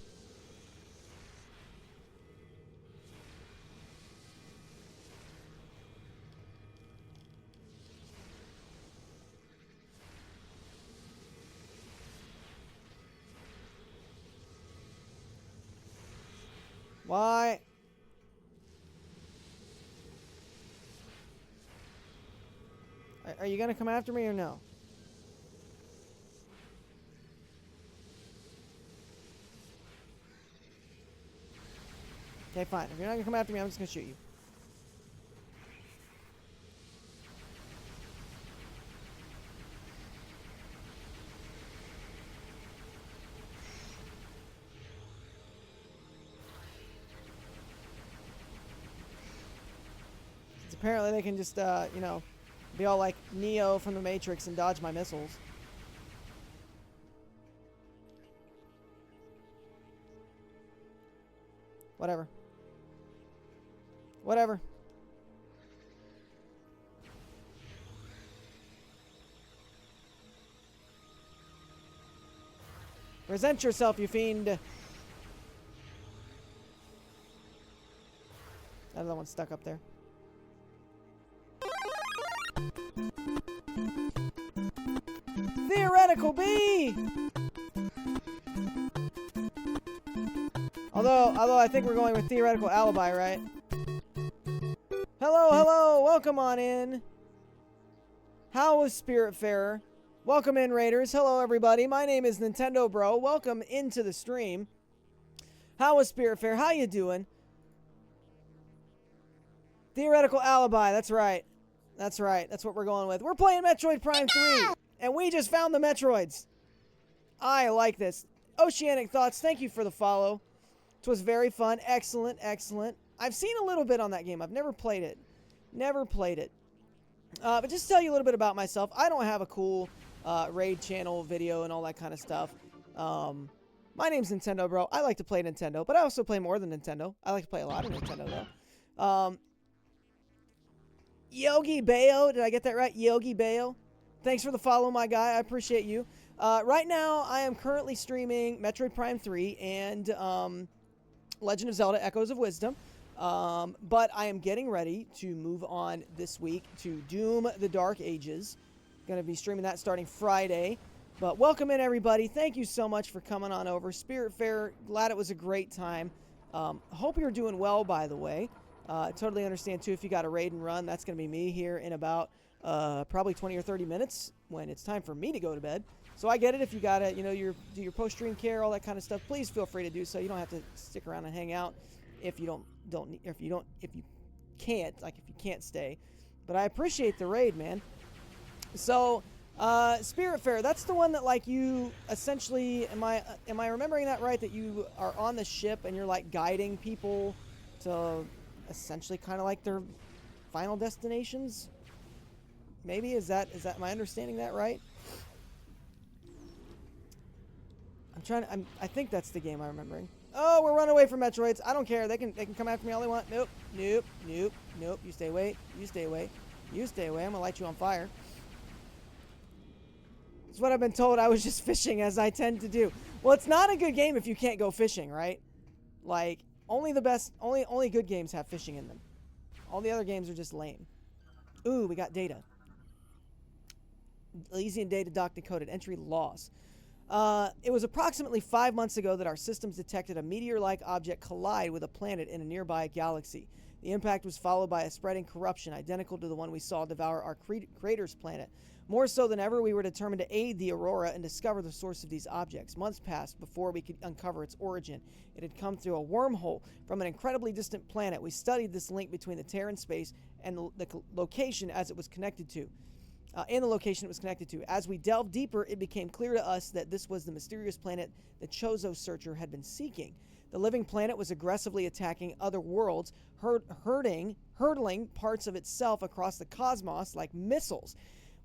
Why? Are you gonna come after me or no? Okay, fine. If you're not gonna come after me, I'm just gonna shoot you. Apparently they can just, you know, be all like Neo from the Matrix and dodge my missiles. Whatever. Whatever. Present yourself, you fiend. Another one stuck up there. Theoretical B! Although I think we're going with theoretical alibi, right? Hello, welcome on in. How was Spiritfarer? Welcome in, Raiders. Hello, everybody. My name is Nintendo Bro. Welcome into the stream. How was Spiritfarer? How you doing? Theoretical alibi. That's right. That's right. That's what we're going with. We're playing Metroid Prime 3, and we just found the Metroids. I like this. Oceanic Thoughts, thank you for the follow. It was very fun. Excellent, excellent. I've seen a little bit on that game. I've never played it. Never played it. But just to tell you a little bit about myself, I don't have a cool raid channel video and all that kind of stuff. My name's Nintendo Bro. I like to play Nintendo, but I also play more than Nintendo. I like to play a lot of Nintendo, though. Yogi Bayo, did I get that right? Yogi Bayo. Thanks for the follow, my guy. I appreciate you. Right now, I am currently streaming Metroid Prime 3 and Legend of Zelda Echoes of Wisdom. But I am getting ready to move on this week to Doom the Dark Ages. Going to be streaming that starting Friday. But welcome in, everybody. Thank you so much for coming on over. Spiritfarer, glad it was a great time. Hope you're doing well, by the way. Totally understand, too, if you got a raid and run. That's going to be me here in about probably 20 or 30 minutes when it's time for me to go to bed. So I get it. If you got to, you know, do your post-stream care, all that kind of stuff, please feel free to do so. You don't have to stick around and hang out if you if you can't stay. But I appreciate the raid, man. So, Spiritfarer, that's the one that, like, you essentially, am I remembering that right, that you are on the ship and you're, like, guiding people to essentially kind of like their final destinations? Maybe, is that am I understanding that right? I think that's the game I'm remembering. Oh, we're running away from Metroids. I don't care. They can come after me all they want. Nope. Nope. Nope. Nope. You stay away. You stay away. You stay away. I'm gonna light you on fire. It's what I've been told. I was just fishing, as I tend to do. Well, it's not a good game if you can't go fishing, right? Like, only good games have fishing in them. All the other games are just lame. Ooh, we got data. Elysian data doc decoded. Entry loss. It was approximately 5 months ago that our systems detected a meteor-like object collide with a planet in a nearby galaxy. The impact was followed by a spreading corruption identical to the one we saw devour our crater's planet. More so than ever, we were determined to aid the Aurora and discover the source of these objects. Months passed before we could uncover its origin. It had come through a wormhole from an incredibly distant planet. We studied this link between the Terran space and the location as it was connected to. As we delved deeper, it became clear to us that this was the mysterious planet the Chozo searcher had been seeking. The living planet was aggressively attacking other worlds, hurtling parts of itself across the cosmos like missiles.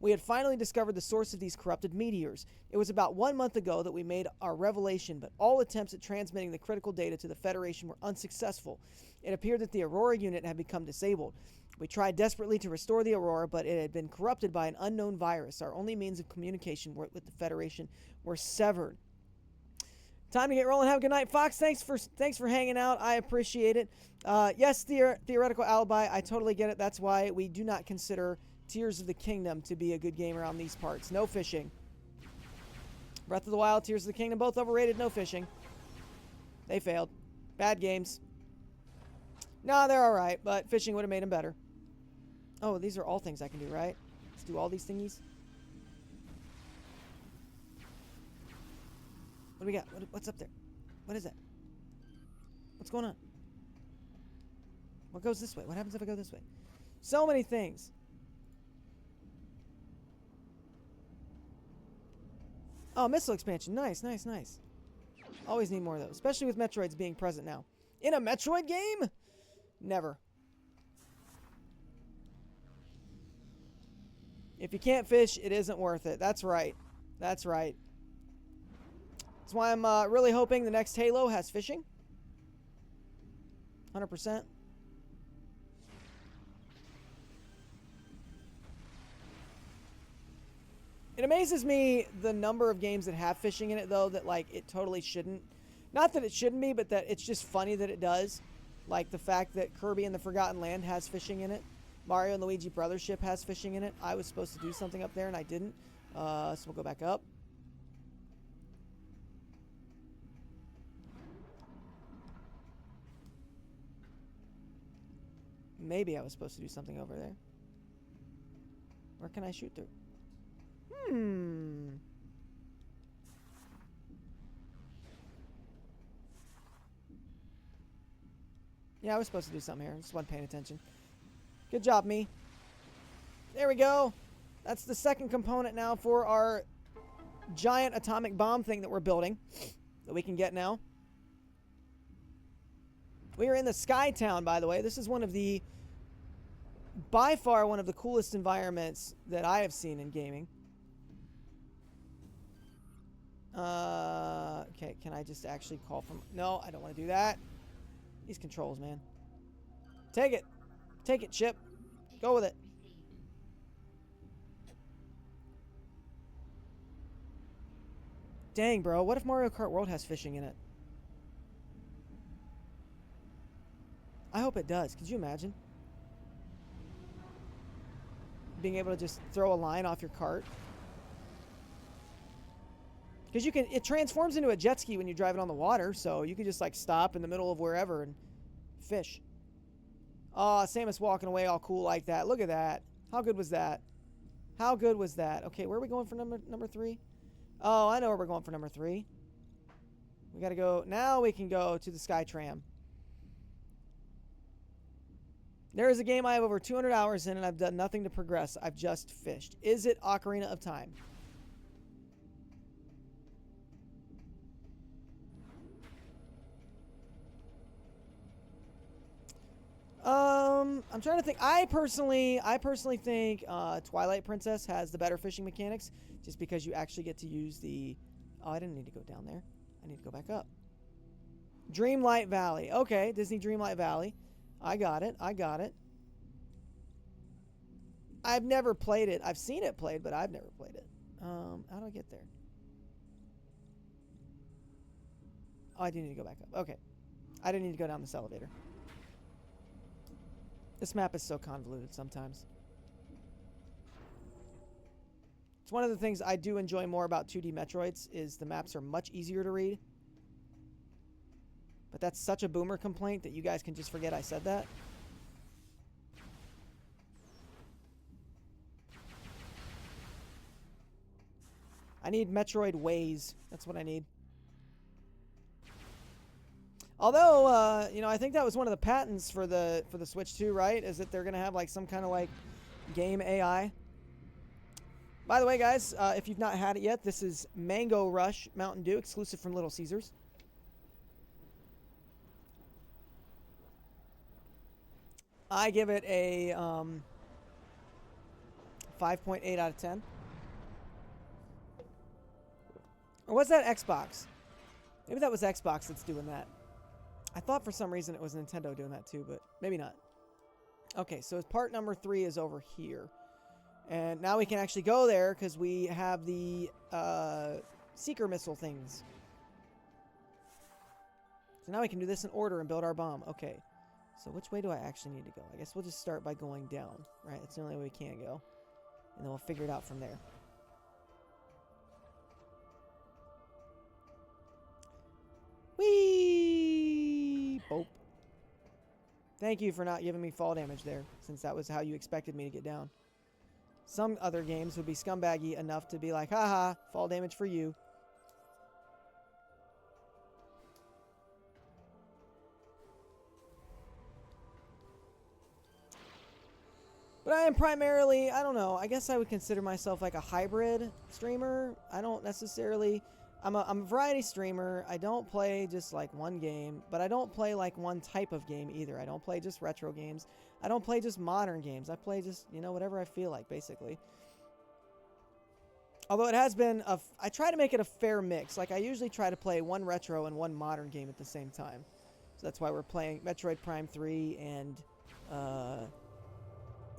We had finally discovered the source of these corrupted meteors. It was about 1 month ago that we made our revelation, but all attempts at transmitting the critical data to the Federation were unsuccessful. It appeared that the Aurora unit had become disabled. We tried desperately to restore the Aurora, but it had been corrupted by an unknown virus. Our only means of communication with the Federation were severed. Time to get rolling. Have a good night, Fox. Thanks for hanging out. I appreciate it. Yes, theoretical alibi. I totally get it. That's why we do not consider Tears of the Kingdom to be a good game around these parts. No fishing. Breath of the Wild, Tears of the Kingdom, both overrated. No fishing. They failed. Bad games. Nah, they're all right, but fishing would have made them better. Oh, these are all things I can do, right? Let's do all these thingies. What do we got? What's up there? What is that? What's going on? What goes this way? What happens if I go this way? So many things. Oh, missile expansion. Nice, nice, nice. Always need more of those, especially with Metroids being present now. In a Metroid game? Never. If you can't fish, it isn't worth it. That's right. That's right. That's why I'm really hoping the next Halo has fishing. 100%. It amazes me the number of games that have fishing in it, though, that, like, it totally shouldn't. Not that it shouldn't be, but that it's just funny that it does. Like the fact that Kirby and the Forgotten Land has fishing in it. Mario and Luigi Brothership has fishing in it. I was supposed to do something up there, and I didn't. So we'll go back up. Maybe I was supposed to do something over there. Where can I shoot through? Yeah, I was supposed to do something here. Just wasn't paying attention. Good job, me. There we go. That's the second component now for our giant atomic bomb thing that we're building. That we can get now. We are in the Sky Town, by the way. This is one of the... by far one of the coolest environments that I have seen in gaming. Okay, can I just actually call from... No, I don't want to do that. These controls, man. Take it. Take it, Chip. Go with it. Dang, bro. What if Mario Kart World has fishing in it? I hope it does. Could you imagine? Being able to just throw a line off your cart. Because you can, it transforms into a jet ski when you drive it on the water, so you can just like stop in the middle of wherever and fish. Oh, Samus walking away all cool like that. Look at that. How good was that? How good was that? Okay, where are we going for number 3? Oh, I know where we're going for number 3. We gotta go, now we can go to the Sky Tram. There is a game I have over 200 hours in and I've done nothing to progress. I've just fished. Is it Ocarina of Time? I'm trying to think. I personally think Twilight Princess has the better fishing mechanics, just because you actually get to use the... Oh, I didn't need to go down there. I need to go back up. Dreamlight Valley. Okay, Disney Dreamlight Valley. I got it. I got it. I've never played it. I've seen it played, but I've never played it. How do I get there? Oh, I do need to go back up. Okay. I didn't need to go down this elevator. This map is so convoluted sometimes. It's one of the things I do enjoy more about 2D Metroids is the maps are much easier to read. But that's such a boomer complaint that you guys can just forget I said that. I need Metroid Ways. That's what I need. Although, you know, I think that was one of the patents for the Switch 2, right? Is that they're going to have, like, some kind of, like, game AI. By the way, guys, if you've not had it yet, this is Mango Rush Mountain Dew, exclusive from Little Caesars. I give it a 5.8 out of 10. Or was that Xbox? Maybe that was Xbox that's doing that. I thought for some reason it was Nintendo doing that too, but maybe not. Okay, so part number 3 is over here. And now we can actually go there because we have the seeker missile things. So now we can do this in order and build our bomb. Okay, so which way do I actually need to go? I guess we'll just start by going down, right? That's the only way we can go. And then we'll figure it out from there. Whee! Boop. Thank you for not giving me fall damage there, since that was how you expected me to get down. Some other games would be scumbaggy enough to be like, haha, fall damage for you. But I am primarily, I don't know, I guess I would consider myself like a hybrid streamer. I don't necessarily, I'm a variety streamer. I don't play just like one game, but I don't play like one type of game either. I don't play just retro games. I don't play just modern games. I play just, you know, whatever I feel like, basically. Although it has been, I try to make it a fair mix. Like, I usually try to play one retro and one modern game at the same time. So that's why we're playing Metroid Prime 3 and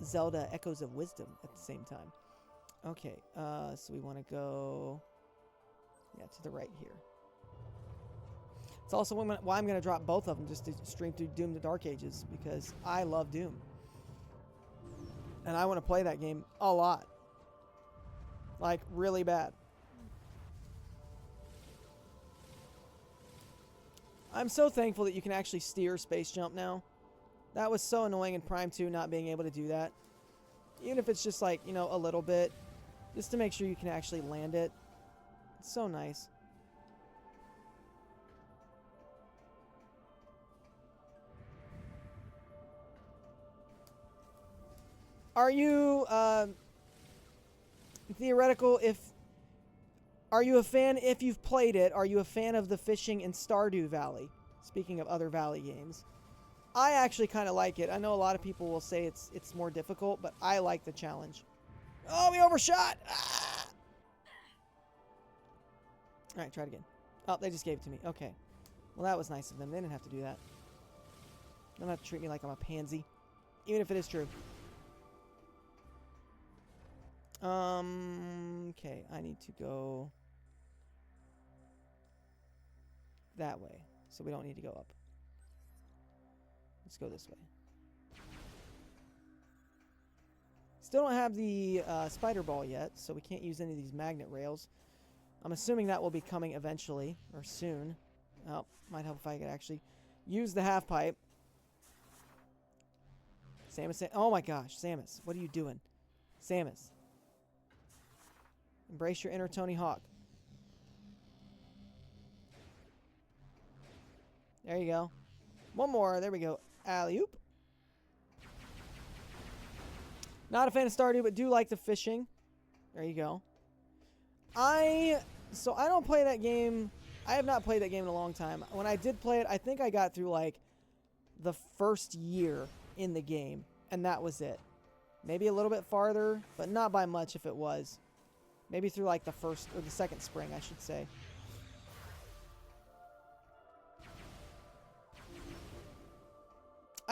Zelda Echoes of Wisdom at the same time. Okay, so we want to go, yeah, to the right here. It's also why I'm going to drop both of them, just to stream through Doom the Dark Ages, because I love Doom. And I want to play that game a lot. Like, really bad. I'm so thankful that you can actually steer space jump now. That was so annoying in Prime 2 not being able to do that. Even if it's just like, you know, a little bit. Just to make sure you can actually land it. It's so nice. Are you, theoretical, are you a fan, if you've played it, are you a fan of the fishing in Stardew Valley? Speaking of other Valley games. I actually kind of like it. I know a lot of people will say it's more difficult, but I like the challenge. Oh, we overshot! Ah! Alright, try it again. Oh, they just gave it to me. Okay. Well, that was nice of them. They didn't have to do that. They don't have to treat me like I'm a pansy. Even if it is true. Okay, I need to go that way. So we don't need to go up. Let's go this way. Still don't have the spider ball yet, so we can't use any of these magnet rails. I'm assuming that will be coming eventually, or soon. Oh, might help if I could actually use the half pipe. Samus, oh my gosh, Samus, what are you doing? Samus. Embrace your inner Tony Hawk. There you go. One more. There we go. Alley-oop. Not a fan of Stardew, but do like the fishing. There you go. So I don't play that game. I have not played that game in a long time. When I did play it, I think I got through like the first year in the game, and that was it. Maybe a little bit farther, but not by much if it was. Maybe through like the first or the second spring, I should say.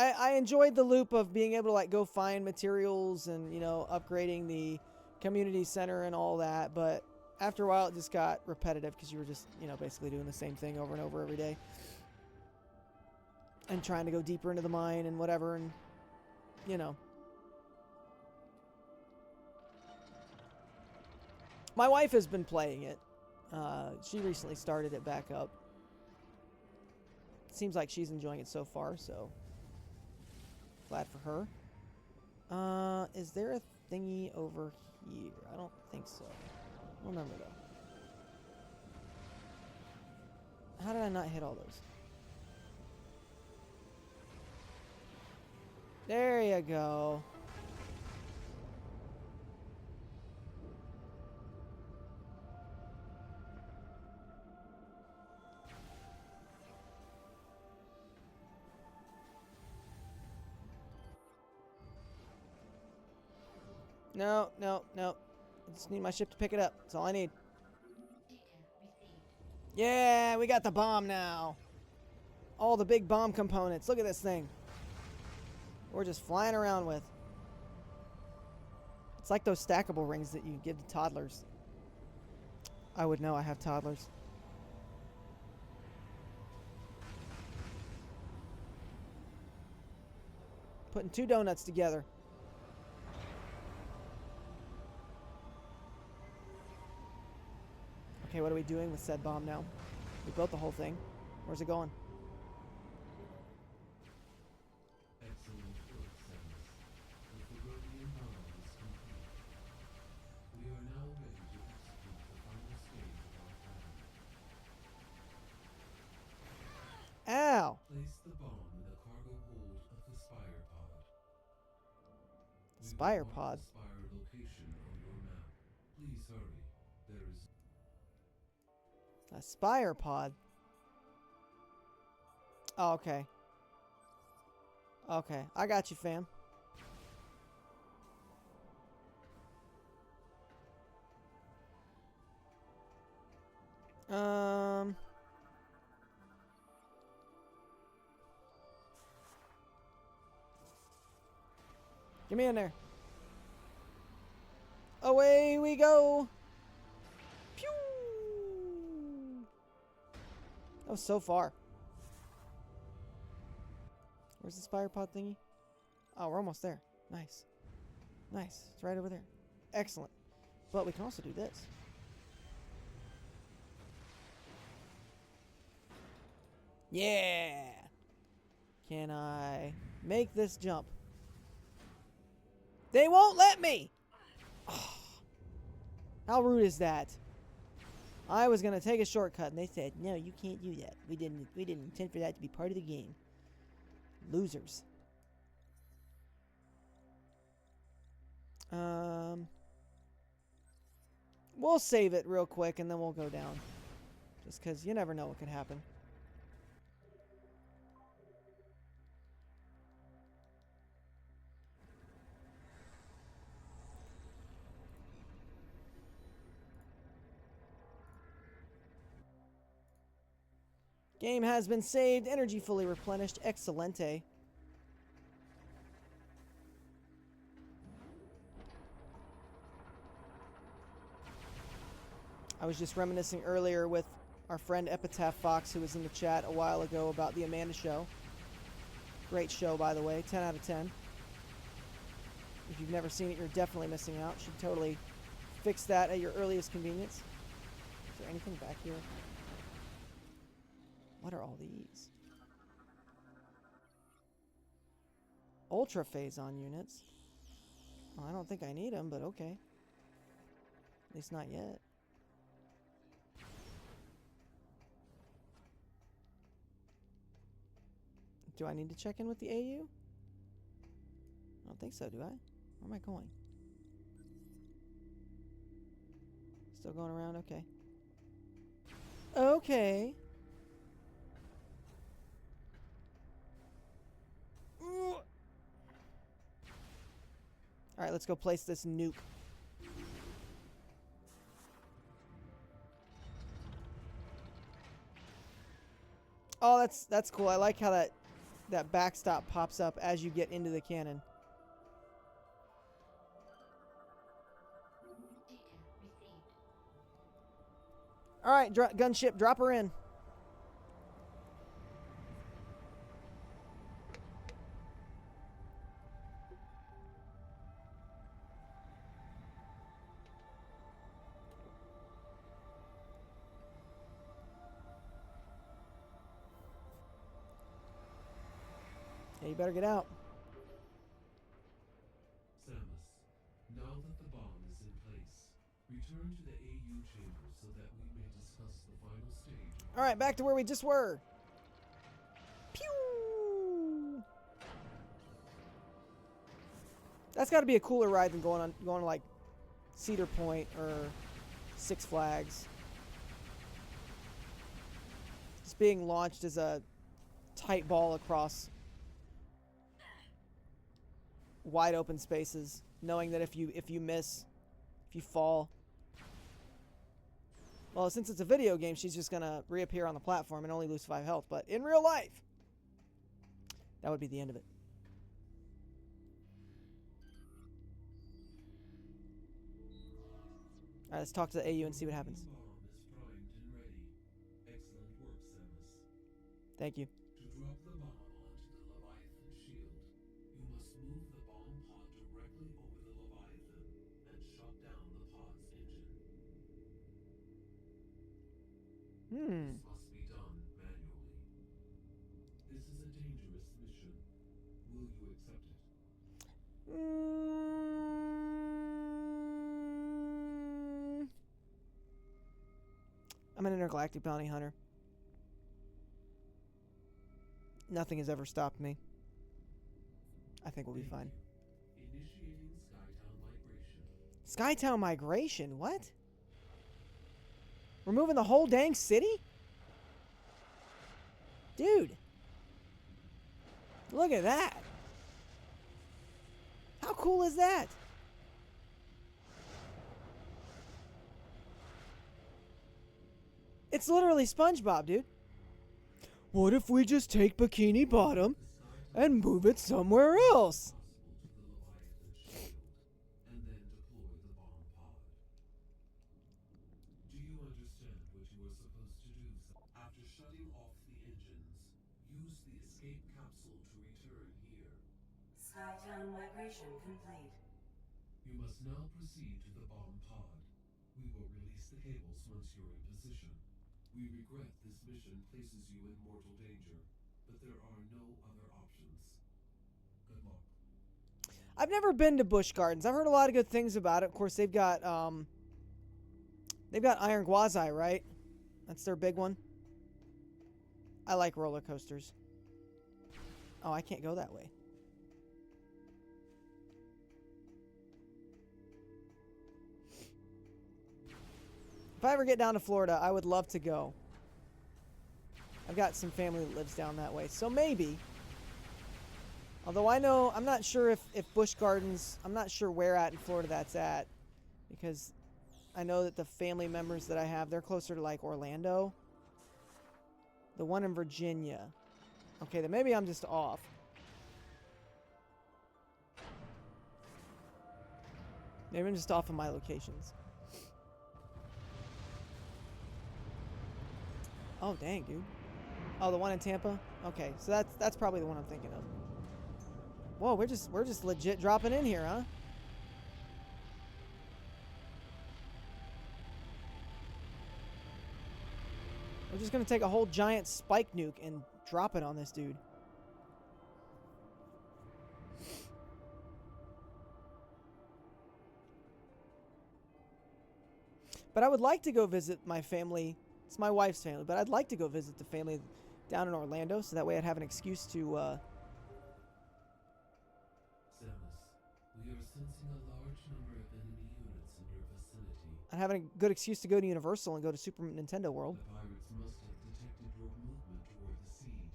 I enjoyed the loop of being able to like go find materials and, you know, upgrading the community center and all that, but after a while it just got repetitive because you were just, you know, basically doing the same thing over and over every day. And trying to go deeper into the mine and whatever, and, you know. My wife has been playing it. She recently started it back up. Seems like she's enjoying it so far, so glad for her. Is there a thingy over here? I don't think so. I don't remember though. How did I not hit all those? There you go. No, no, no. I just need my ship to pick it up. That's all I need. Yeah, we got the bomb now. All the big bomb components. Look at this thing. We're just flying around with. It's like those stackable rings that you give to toddlers. I would know, I have toddlers. Putting 2 donuts together. Okay, what are we doing with said bomb now? We built the whole thing. Where's it going? Excellent work, Samus. The Ferronian bomb is complete. We are now ready to execute the final stage of our plan. Ow! Place the bomb in the cargo hold of the Spire Pod. Spire We will pod. mark the Spire location on your map. Please hurry. There is A spire pod. Oh, okay. Okay, I got you, fam. Get me in there. Away we go. Pew! That was so far. Where's the spire pod thingy? Oh, we're almost there. Nice. Nice. It's right over there. Excellent. But we can also do this. Yeah! Can I make this jump? They won't let me! Oh, how rude is that? I was gonna take a shortcut and they said, no, you can't do that. We didn't intend for that to be part of the game. Losers. We'll save it real quick and then we'll go down. Just because you never know what could happen. Game has been saved. Energy fully replenished. Excelente. I was just reminiscing earlier with our friend Epitaph Fox, who was in the chat a while ago, about the Amanda Show. Great show, by the way. 10 out of 10. If you've never seen it, you're definitely missing out. Should totally fix that at your earliest convenience. Is there anything back here? What are all these? Ultra Phazon units. Well, I don't think I need them, but okay. At least not yet. Do I need to check in with the AU? I don't think so, do I? Where am I going? Still going around? Okay. Okay. Alright, let's go place this nuke. Oh, that's cool. I like how that backstop pops up as you get into the cannon. Alright, gunship, drop her in. Yeah, you better get out. Samus. Now that the bomb is in place, return to the AU chamber so that we may discuss the final stage. Alright, back to where we just were. Pew! That's got to be a cooler ride than going to like Cedar Point or Six Flags. Just being launched as a tight ball across wide open spaces. knowing that if you miss, if you fall, well, since it's a video game, she's just gonna reappear on the platform and only lose 5 health. But in real life, that would be the end of it. All right, let's talk to the AU and see what happens. Bomb is primed and ready. Excellent work, Samus. Thank you. To drop the bomb onto the Leviathan shield, you must move the bomb pod directly over the Leviathan and shut down the pod's engine. This must be done manually. This is a dangerous mission. Will you accept it? I'm an intergalactic bounty hunter. Nothing has ever stopped me. I think we'll be fine. Initiating Skytown migration. Skytown migration? What? We're moving the whole dang city? Dude. Look at that. How cool is that? It's literally SpongeBob, dude. What if we just take Bikini Bottom and move it somewhere else? And then deploy the bomb pod. Do you understand what you are supposed to do? After shutting off the engines, use the escape capsule to return here. Skytown migration complete. You must now proceed to the bomb pod. We will release the cables once you're in position. We regret this mission places you in mortal danger, but there are no other options. Good luck. I've never been to Busch Gardens. I've heard a lot of good things about it. Of course, they've got Iron Gwazi, right? That's their big one. I like roller coasters. Oh, I can't go that way. If I ever get down to Florida, I would love to go. I've got some family that lives down that way, so maybe. Although I'm not sure if Busch Gardens, I'm not sure where at in Florida that's at. Because I know that the family members that I have, they're closer to like Orlando. The one in Virginia. Okay, then maybe I'm just off. Maybe I'm just off of my locations. Oh, dang, dude. Oh, the one in Tampa? Okay, so that's probably the one I'm thinking of. Whoa, we're just legit dropping in here, huh? We're just gonna take a whole giant spike nuke and drop it on this dude. But I would like to go visit my family. It's my wife's family, but I'd like to go visit the family down in Orlando, so that way I'd have an excuse to, Samus, we are sensing a large number of enemy units in your vicinity. I'd have a good excuse to go to Universal and go to Super Nintendo World. The pirates must have detected your movement toward the seed.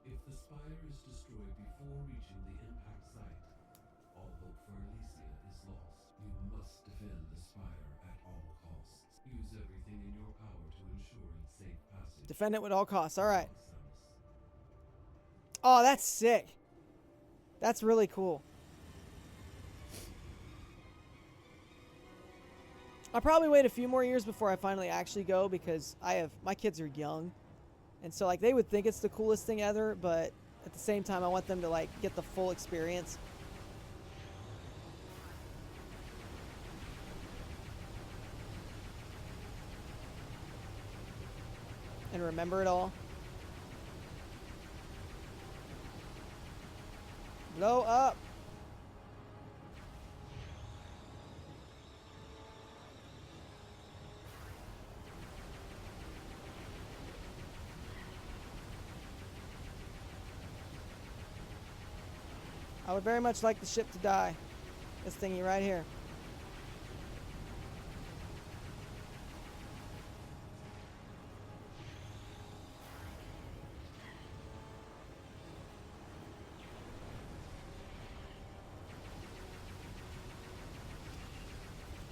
If the spire is destroyed before reaching the impact site, all hope for Elysia is lost. You must defend the spire at all costs. Use everything in your power to ensure its safe passage. Defend it at all costs. All right. Samus. Oh, that's sick. That's really cool. I'll probably wait a few more years before I finally actually go, because my kids are young, and so like they would think it's the coolest thing ever, but at the same time I want them to like get the full experience. And remember it all. Blow up. I would very much like the ship to die. This thingy right here.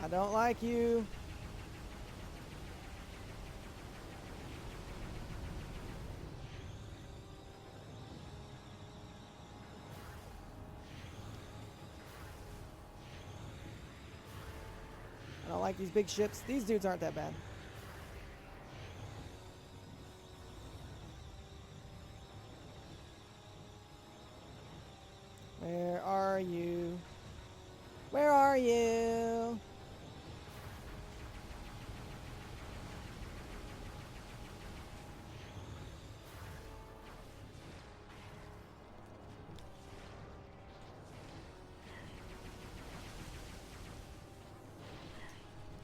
I don't like you. I don't like these big ships. These dudes aren't that bad. Where are you? Where are you?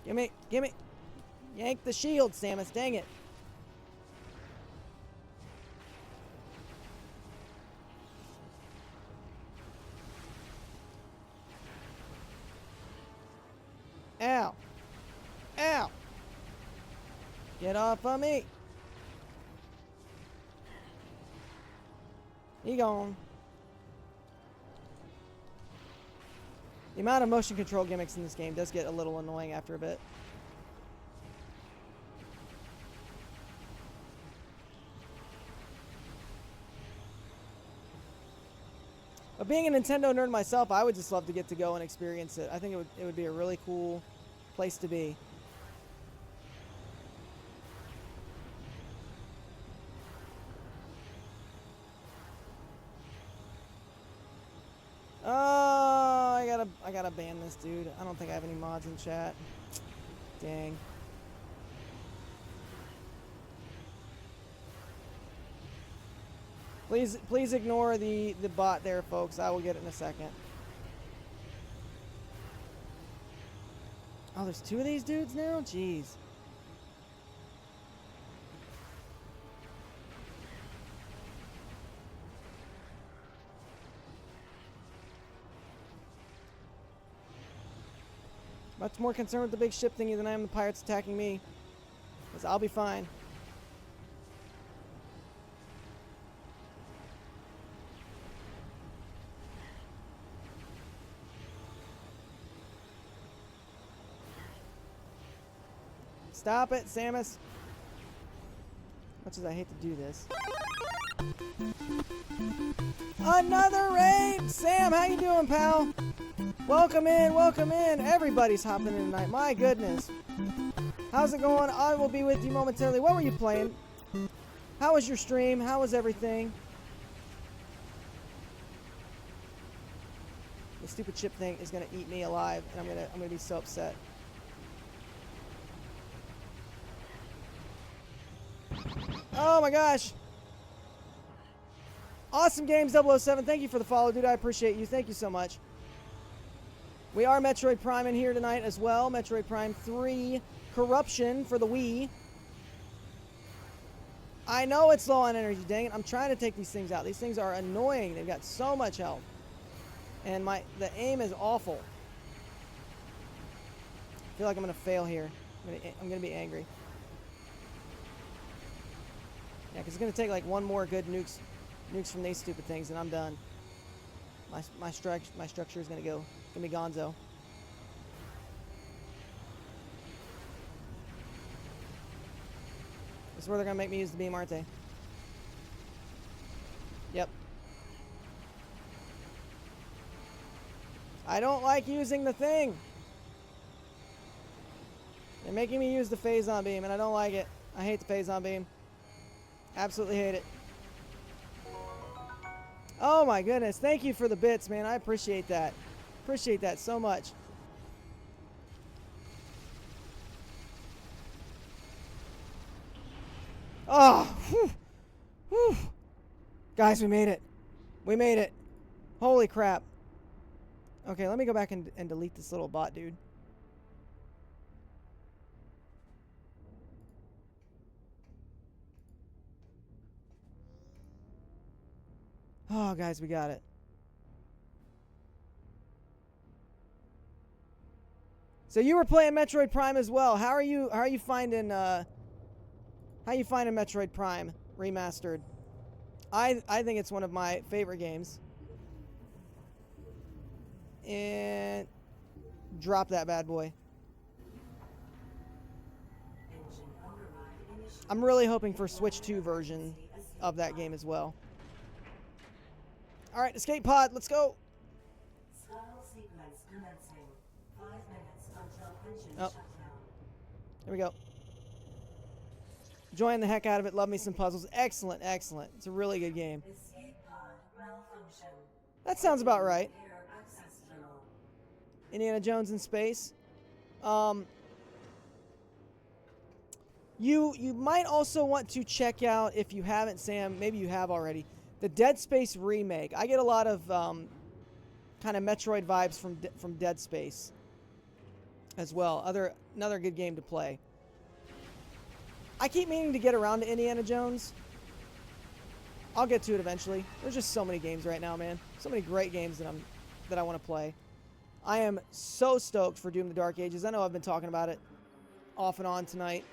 Gimme, gimme. Yank the shield, Samus. Dang it. Ow. Ow. Get off of me. He gone. The amount of motion control gimmicks in this game does get a little annoying after a bit. But being a Nintendo nerd myself, I would just love to get to go and experience it. I think it would be a really cool place to be. Oh, I gotta ban this dude. I don't think I have any mods in chat. Dang. Please ignore the bot there, folks. I will get it in a second. Oh, there's two of these dudes now? Jeez. Much more concerned with the big ship thingy than I am the pirates attacking me. Because I'll be fine. Stop it, Samus. Much as I hate to do this. Another raid! Sam, how you doing, pal? Welcome in, welcome in. Everybody's hopping in tonight. My goodness. How's it going? I will be with you momentarily. What were you playing? How was your stream? How was everything? The stupid chip thing is gonna eat me alive, and I'm gonna be so upset. Oh my gosh. Awesome Games 007. Thank you for the follow, dude. I appreciate you. Thank you so much. We are Metroid Prime in here tonight as well. Metroid Prime 3 Corruption for the Wii. I know it's low on energy, dang it. I'm trying to take these things out. These things are annoying. They've got so much health. And the aim is awful. I feel like I'm going to fail here. I'm going to be angry. Yeah, because it's going to take like one more good nukes from these stupid things, and I'm done. My structure is going to be gonzo. This is where they're going to make me use the beam, aren't they? Yep. I don't like using the thing. They're making me use the phazon beam, and I don't like it. I hate the phazon beam. Absolutely hate it. Oh my goodness. Thank you for the bits, man. I appreciate that. Appreciate that so much. Oh, whew, whew. Guys, we made it. We made it. Holy crap. Okay, let me go back and delete this little bot, dude. Oh, guys, we got it. So you were playing Metroid Prime as well. How are you finding Metroid Prime remastered? I think it's one of my favorite games. And drop that bad boy. I'm really hoping for Switch 2 version of that game as well. All right, escape pod, let's go. Scuttle sequence commencing. 5 minutes until engine Oh. shutdown. Here we go. Enjoying the heck out of it. Love me some puzzles. Excellent, excellent. It's a really good game. Escape pod malfunction. That sounds about right. Air access tunnel. Indiana Jones in space. You might also want to check out, if you haven't, Sam, maybe you have already, the Dead Space remake. I get a lot of kind of Metroid vibes from Dead Space as well. Another good game to play. I keep meaning to get around to Indiana Jones. I'll get to it eventually. There's just so many games right now, man. So many great games that I want to play. I am so stoked for Doom: The Dark Ages. I know I've been talking about it off and on tonight,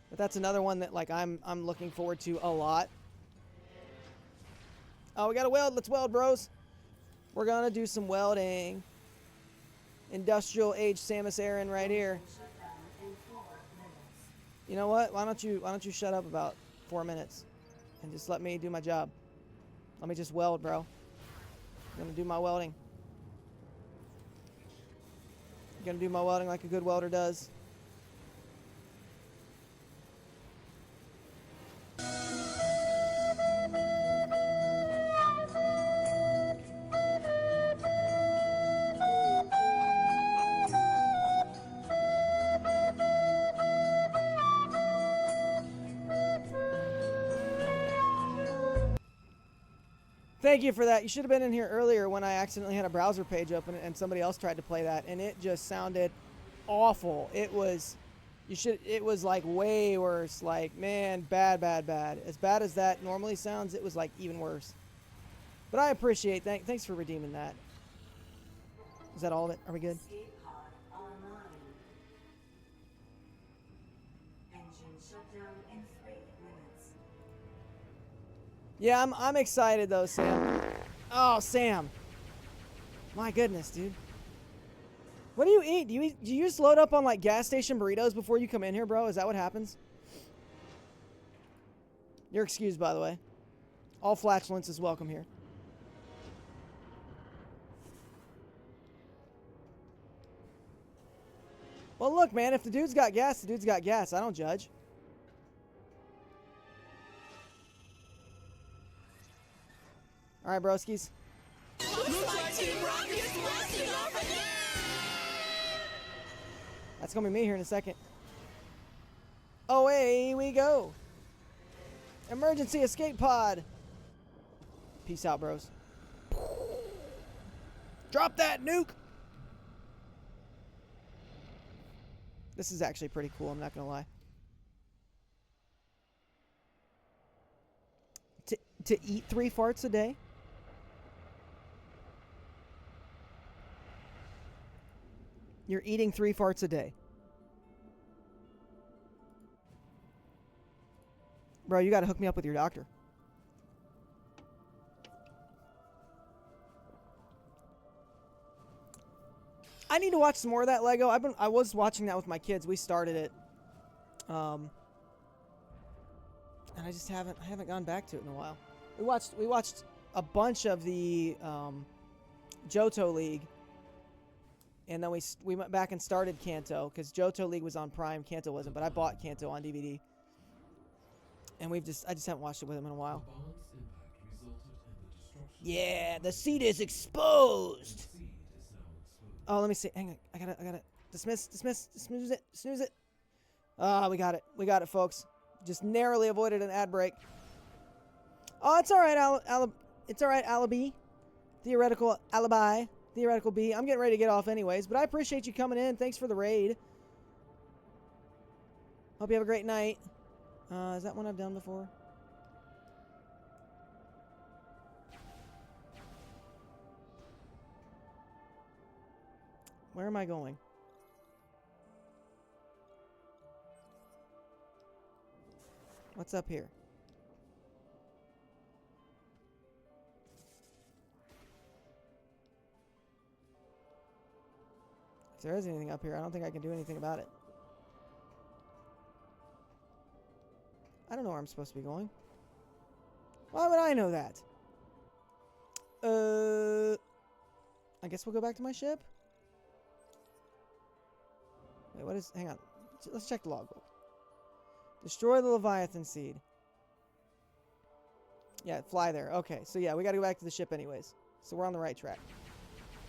but that's another one that like I'm looking forward to a lot. Oh, we got to weld. Let's weld, bros. We're gonna do some welding. Industrial age Samus Aran right here. Shutdown in 4 minutes. You know what? Why don't you shut up about 4 minutes and just let me do my job? Let me just weld, bro. I'm gonna do my welding. I'm gonna do my welding like a good welder does. Thank you for that. You should have been in here earlier when I accidentally had a browser page open and somebody else tried to play that, and it just sounded awful. It was like way worse. Like, man, bad. As bad as that normally sounds, it was like even worse. But I appreciate thanks for redeeming that. Is that all of it? Are we good? Escape pod online. Engine shutdown in 3 minutes. Yeah, I'm excited though, Sam. Oh, Sam. My goodness, dude. What do you eat? Do you just load up on like gas station burritos before you come in here, bro? Is that what happens? You're excused, by the way. All flatulence is welcome here. Well, look, man, if the dude's got gas, the dude's got gas. I don't judge. All right, broskies. That's gonna be me here in a second. Away we go. Emergency escape pod. Peace out, bros. Drop that nuke. This is actually pretty cool, I'm not gonna lie. To eat 3 farts a day? You're eating 3 farts a day. Bro, you gotta hook me up with your doctor. I need to watch some more of that Lego. I was watching that with my kids. We started it. And I just haven't gone back to it in a while. We watched a bunch of the Johto League. And then we went back and started Kanto because Johto League was on Prime, Kanto wasn't, but I bought Kanto on DVD. And I just haven't watched it with him in a while. The bomb's impact resulted in the destruction. Yeah, the seat is exposed. The seed is now exposed. Oh, let me see. Hang on. I gotta dismiss, snooze it. Ah, we got it, folks. Just narrowly avoided an ad break. Oh, it's all right, it's all right, alibi. Theoretical alibi. Theoretical B. I'm getting ready to get off anyways, but I appreciate you coming in. Thanks for the raid. Hope you have a great night. Is that one I've done before? Where am I going? What's up here? If there is anything up here, I don't think I can do anything about it. I don't know where I'm supposed to be going. Why would I know that? I guess we'll go back to my ship. Wait, what is... Hang on. Let's check the logbook. Destroy the Leviathan seed. Yeah, fly there. Okay, so yeah, we gotta go back to the ship anyways. So we're on the right track.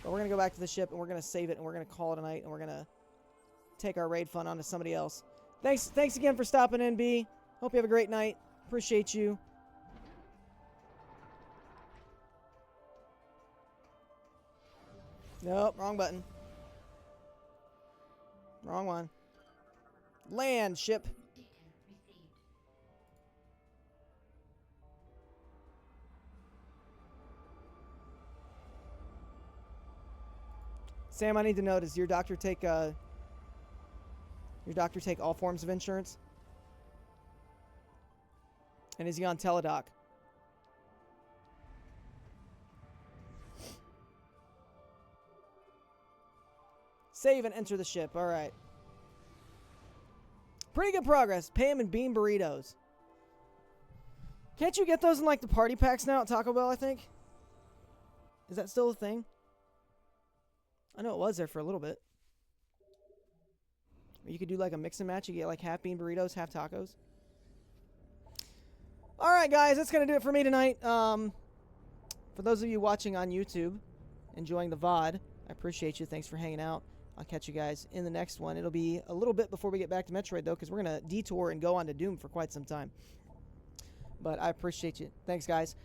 But we're gonna go back to the ship, and we're gonna save it, and we're gonna call it a night, and we're gonna take our raid fun on to somebody else. Thanks again for stopping in, B. Hope you have a great night. Appreciate you. Nope, wrong button. Wrong one. Land, ship. Sam, I need to know, does your doctor take all forms of insurance? And is he on Teledoc? Save and enter the ship. All right. Pretty good progress. Pay him in bean burritos. Can't you get those in like the party packs now at Taco Bell, I think? Is that still a thing? I know it was there for a little bit. Or you could do like a mix and match. You get like half bean burritos, half tacos. All right, guys, that's going to do it for me tonight. For those of you watching on YouTube, enjoying the VOD, I appreciate you. Thanks for hanging out. I'll catch you guys in the next one. It'll be a little bit before we get back to Metroid, though, because we're going to detour and go on to Doom for quite some time. But I appreciate you. Thanks, guys.